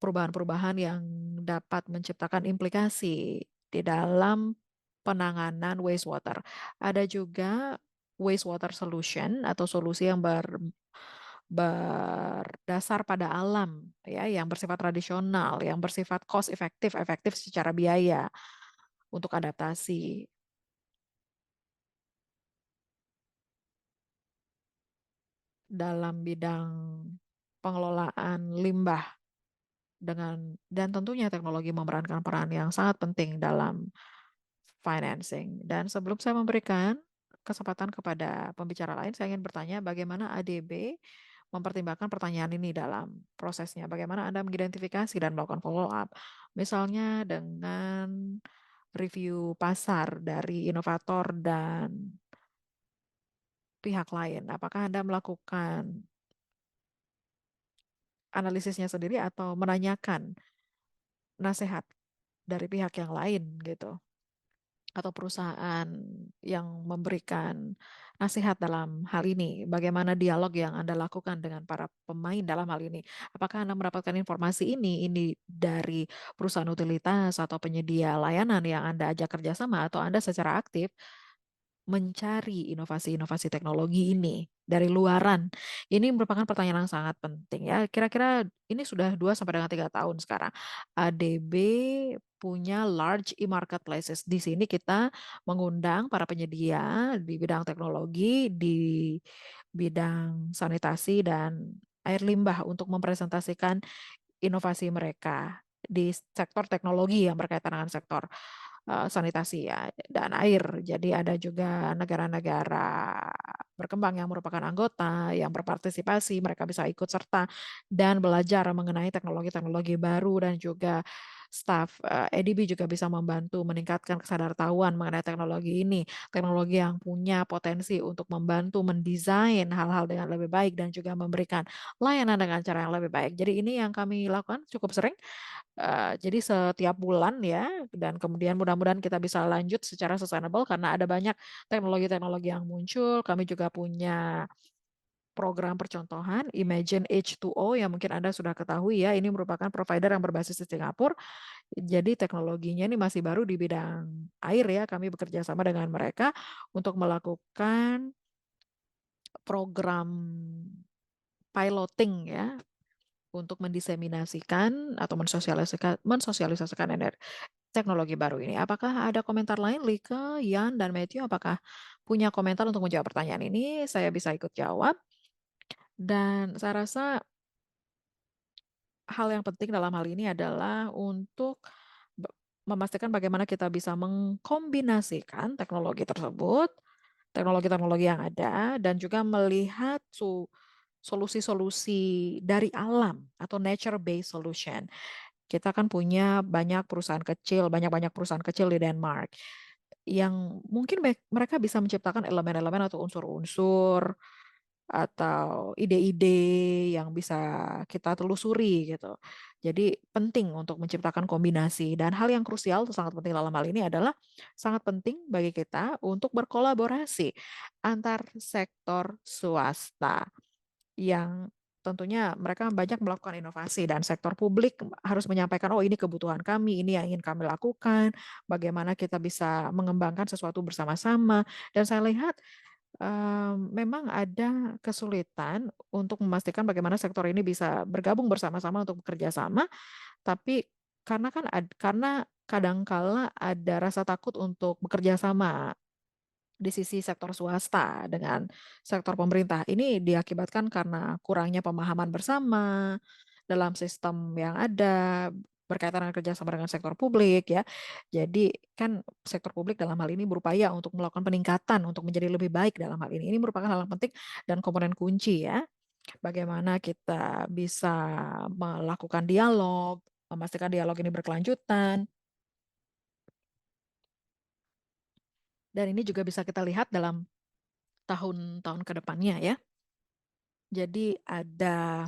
perubahan-perubahan yang dapat menciptakan implikasi di dalam penanganan wastewater. Ada juga wastewater solution atau solusi yang berdasar pada alam ya, yang bersifat tradisional, yang bersifat cost efektif, efektif secara biaya untuk adaptasi dalam bidang pengelolaan limbah dan tentunya teknologi memerankan peran yang sangat penting dalam financing. Dan sebelum saya memberikan kesempatan kepada pembicara lain, saya ingin bertanya bagaimana ADB mempertimbangkan pertanyaan ini dalam prosesnya. Bagaimana Anda mengidentifikasi dan melakukan follow up. Misalnya dengan review pasar dari inovator dan pihak lain. Apakah Anda melakukan analisisnya sendiri atau menanyakan nasihat dari pihak yang lain gitu, atau perusahaan yang memberikan nasihat dalam hal ini? Bagaimana dialog yang Anda lakukan dengan para pemain dalam hal ini? Apakah Anda mendapatkan informasi ini dari perusahaan utilitas atau penyedia layanan yang Anda ajak kerjasama, atau Anda secara aktif mencari inovasi-inovasi teknologi ini dari luaran? Ini merupakan pertanyaan yang sangat penting ya. Kira-kira ini sudah 2 sampai dengan 3 tahun sekarang. ADB punya large e-marketplaces. Di sini kita mengundang para penyedia di bidang teknologi, di bidang sanitasi dan air limbah untuk mempresentasikan inovasi mereka di sektor teknologi yang berkaitan dengan sektor sanitasi ya dan air. Jadi ada juga negara-negara berkembang yang merupakan anggota yang berpartisipasi, mereka bisa ikut serta dan belajar mengenai teknologi-teknologi baru dan juga staf. EDB juga bisa membantu meningkatkan kesadartahuan mengenai teknologi ini, teknologi yang punya potensi untuk membantu mendesain hal-hal dengan lebih baik dan juga memberikan layanan dengan cara yang lebih baik. Jadi ini yang kami lakukan cukup sering. Jadi setiap bulan ya, dan kemudian mudah-mudahan kita bisa lanjut secara sustainable karena ada banyak teknologi-teknologi yang muncul. Kami juga punya program percontohan Imagine H2O yang mungkin Anda sudah ketahui ya. Ini merupakan provider yang berbasis di Singapura. Jadi teknologinya ini masih baru di bidang air ya. Kami bekerja sama dengan mereka untuk melakukan program piloting ya, untuk mendiseminasikan atau mensosialisasikan teknologi baru ini. Apakah ada komentar lain, Lika, Yan, dan Matthew? Apakah punya komentar untuk menjawab pertanyaan ini? Saya bisa ikut jawab. Dan saya rasa hal yang penting dalam hal ini adalah untuk memastikan bagaimana kita bisa mengkombinasikan teknologi tersebut, teknologi-teknologi yang ada, dan juga melihat solusi-solusi dari alam atau nature-based solution. Kita kan punya banyak-banyak perusahaan kecil di Denmark yang mungkin mereka bisa menciptakan elemen-elemen atau unsur-unsur atau ide-ide yang bisa kita telusuri gitu. Jadi penting untuk menciptakan kombinasi dan hal yang krusial sangat penting dalam hal ini adalah sangat penting bagi kita untuk berkolaborasi antar sektor swasta yang tentunya mereka banyak melakukan inovasi dan sektor publik harus menyampaikan, oh ini kebutuhan kami, ini yang ingin kami lakukan, bagaimana kita bisa mengembangkan sesuatu bersama-sama. Dan saya lihat memang ada kesulitan untuk memastikan bagaimana sektor ini bisa bergabung bersama-sama untuk bekerja sama, tapi karena kadangkala ada rasa takut untuk bekerja sama di sisi sektor swasta dengan sektor pemerintah. Ini diakibatkan karena kurangnya pemahaman bersama dalam sistem yang ada berkaitan dengan kerjasama dengan sektor publik ya. Jadi kan sektor publik dalam hal ini berupaya untuk melakukan peningkatan untuk menjadi lebih baik dalam hal ini. Ini merupakan hal yang penting dan komponen kunci ya. Bagaimana kita bisa melakukan dialog, memastikan dialog ini berkelanjutan. Dan ini juga bisa kita lihat dalam tahun-tahun ke depannya ya. Jadi ada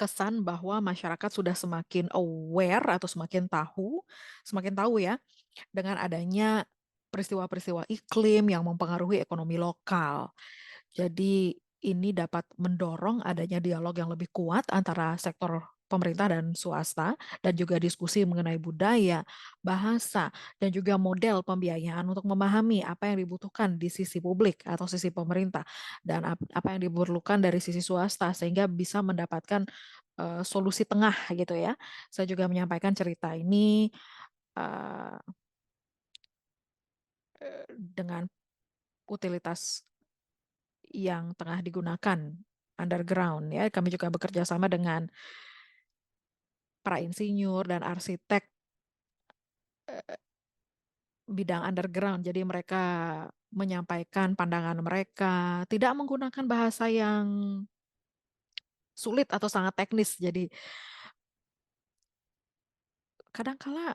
kesan bahwa masyarakat sudah semakin aware atau semakin tahu ya dengan adanya peristiwa-peristiwa iklim yang mempengaruhi ekonomi lokal. Jadi ini dapat mendorong adanya dialog yang lebih kuat antara sektor pemerintah dan swasta dan juga diskusi mengenai budaya, bahasa, dan juga model pembiayaan untuk memahami apa yang dibutuhkan di sisi publik atau sisi pemerintah dan apa yang diperlukan dari sisi swasta sehingga bisa mendapatkan solusi tengah gitu ya. Saya juga menyampaikan cerita ini uh, dengan utilitas yang tengah digunakan underground ya. Kami juga bekerja sama dengan para insinyur dan arsitek bidang underground. Jadi mereka menyampaikan pandangan mereka, tidak menggunakan bahasa yang sulit atau sangat teknis. Jadi kadangkala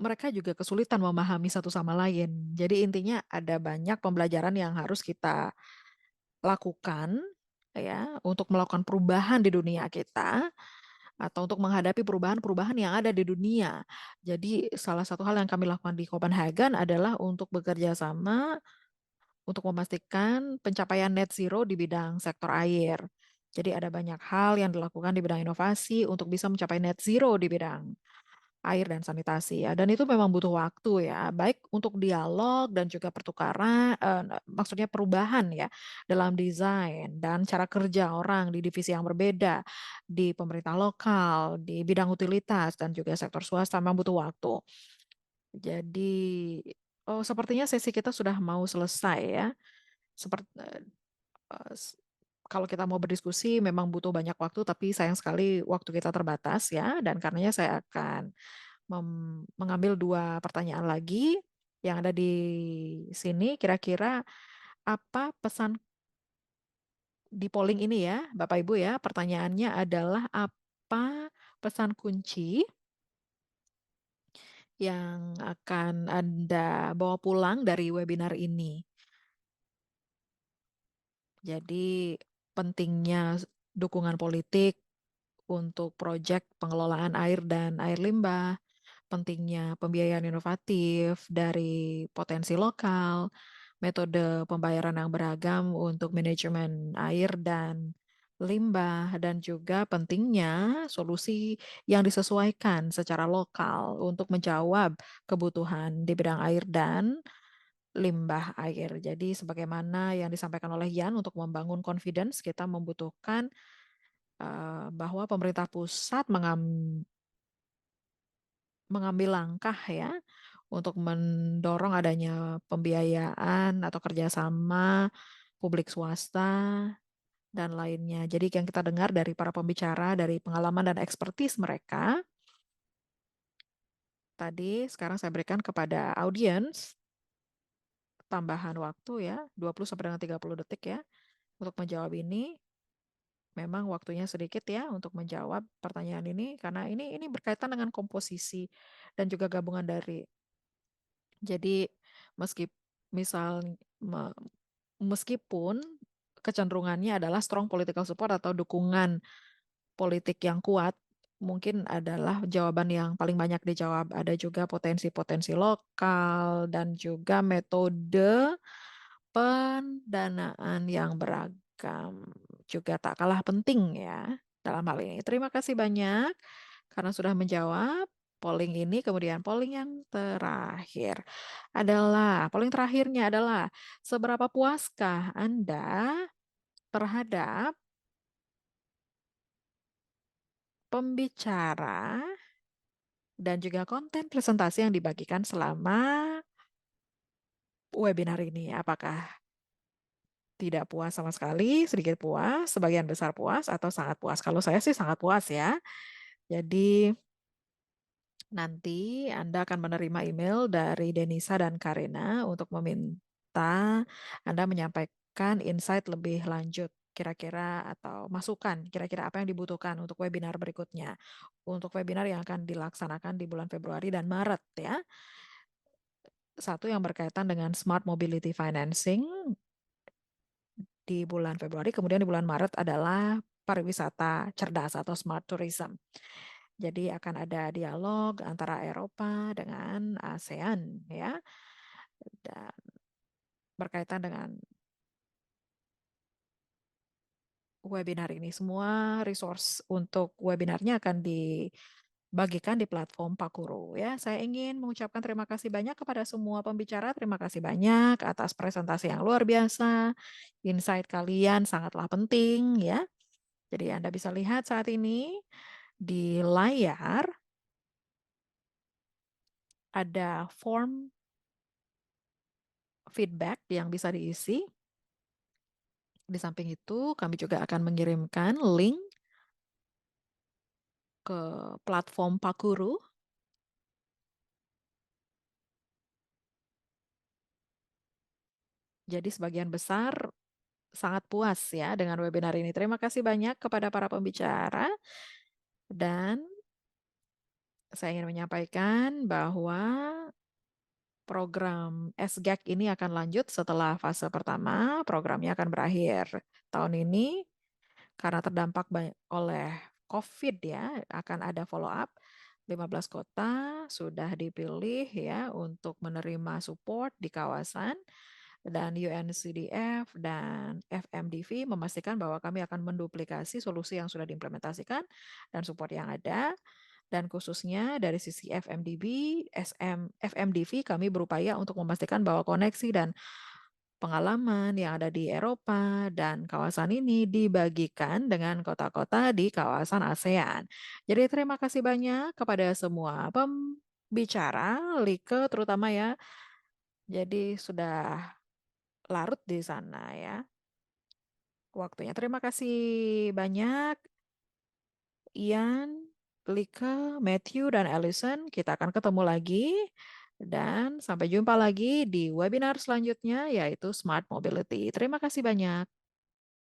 mereka juga kesulitan memahami satu sama lain. Jadi intinya ada banyak pembelajaran yang harus kita lakukan ya untuk melakukan perubahan di dunia kita atau untuk menghadapi perubahan-perubahan yang ada di dunia. Jadi salah satu hal yang kami lakukan di Copenhagen adalah untuk bekerja sama untuk memastikan pencapaian net zero di bidang sektor air. Jadi ada banyak hal yang dilakukan di bidang inovasi untuk bisa mencapai net zero di bidang air dan sanitasi ya. Dan itu memang butuh waktu ya, baik untuk dialog dan juga pertukaran, maksudnya perubahan ya dalam desain dan cara kerja orang di divisi yang berbeda, di pemerintah lokal, di bidang utilitas dan juga sektor swasta memang butuh waktu. Jadi, oh sepertinya sesi kita sudah mau selesai ya. Seperti kalau kita mau berdiskusi memang butuh banyak waktu, tapi sayang sekali waktu kita terbatas ya, dan karenanya saya akan mengambil dua pertanyaan lagi yang ada di sini. Kira-kira apa pesan di polling ini ya, Bapak Ibu ya? Pertanyaannya adalah apa pesan kunci yang akan Anda bawa pulang dari webinar ini. Jadi pentingnya dukungan politik untuk proyek pengelolaan air dan air limbah, pentingnya pembiayaan inovatif dari potensi lokal, metode pembayaran yang beragam untuk manajemen air dan limbah, dan juga pentingnya solusi yang disesuaikan secara lokal untuk menjawab kebutuhan di bidang air dan limbah air. Jadi sebagaimana yang disampaikan oleh Yan, untuk membangun confidence kita membutuhkan bahwa pemerintah pusat mengambil langkah ya untuk mendorong adanya pembiayaan atau kerjasama publik swasta dan lainnya. Jadi yang kita dengar dari para pembicara, dari pengalaman dan ekspertis mereka, tadi sekarang saya berikan kepada audiens tambahan waktu ya, 20 sampai dengan 30 detik ya, untuk menjawab ini. Memang waktunya sedikit ya untuk menjawab pertanyaan ini, karena ini berkaitan dengan komposisi dan juga gabungan dari. Jadi meski misal meskipun kecenderungannya adalah strong political support atau dukungan politik yang kuat, mungkin adalah jawaban yang paling banyak dijawab. Ada juga potensi-potensi lokal dan juga metode pendanaan yang beragam juga tak kalah penting ya dalam hal ini. Terima kasih banyak karena sudah menjawab polling ini. Kemudian polling yang terakhir adalah, polling terakhirnya adalah, seberapa puaskah Anda terhadap pembicara dan juga konten presentasi yang dibagikan selama webinar ini? Apakah tidak puas sama sekali, sedikit puas, sebagian besar puas, atau sangat puas? Kalau saya sih sangat puas ya. Jadi nanti Anda akan menerima email dari Denisa dan Karina untuk meminta Anda menyampaikan insight lebih lanjut kira-kira atau masukan kira-kira apa yang dibutuhkan untuk webinar berikutnya. Untuk webinar yang akan dilaksanakan di bulan Februari dan Maret ya. Satu yang berkaitan dengan Smart Mobility Financing di bulan Februari, kemudian di bulan Maret adalah pariwisata cerdas atau smart tourism. Jadi akan ada dialog antara Eropa dengan ASEAN ya, dan berkaitan dengan webinar ini. Semua resource untuk webinarnya akan dibagikan di platform Pakuru ya. Saya ingin mengucapkan terima kasih banyak kepada semua pembicara. Terima kasih banyak atas presentasi yang luar biasa. Insight kalian sangatlah penting ya. Jadi Anda bisa lihat saat ini di layar ada form feedback yang bisa diisi. Di samping itu, kami juga akan mengirimkan link ke platform Pakuru. Jadi sebagian besar sangat puas ya dengan webinar ini. Terima kasih banyak kepada para pembicara, dan saya ingin menyampaikan bahwa program SGAC ini akan lanjut setelah fase pertama. Programnya akan berakhir tahun ini karena terdampak oleh COVID ya, akan ada follow up. 15 kota sudah dipilih ya untuk menerima support di kawasan, dan UNCDF dan FMDV memastikan bahwa kami akan menduplikasi solusi yang sudah diimplementasikan dan support yang ada. Dan khususnya dari sisi FMDV kami berupaya untuk memastikan bahwa koneksi dan pengalaman yang ada di Eropa dan kawasan ini dibagikan dengan kota-kota di kawasan ASEAN. Jadi terima kasih banyak kepada semua pembicara, Like terutama ya. Jadi sudah larut di sana ya waktunya. Terima kasih banyak Ian, Like, Matthew, dan Allison. Kita akan ketemu lagi dan sampai jumpa lagi di webinar selanjutnya yaitu Smart Mobility. Terima kasih banyak.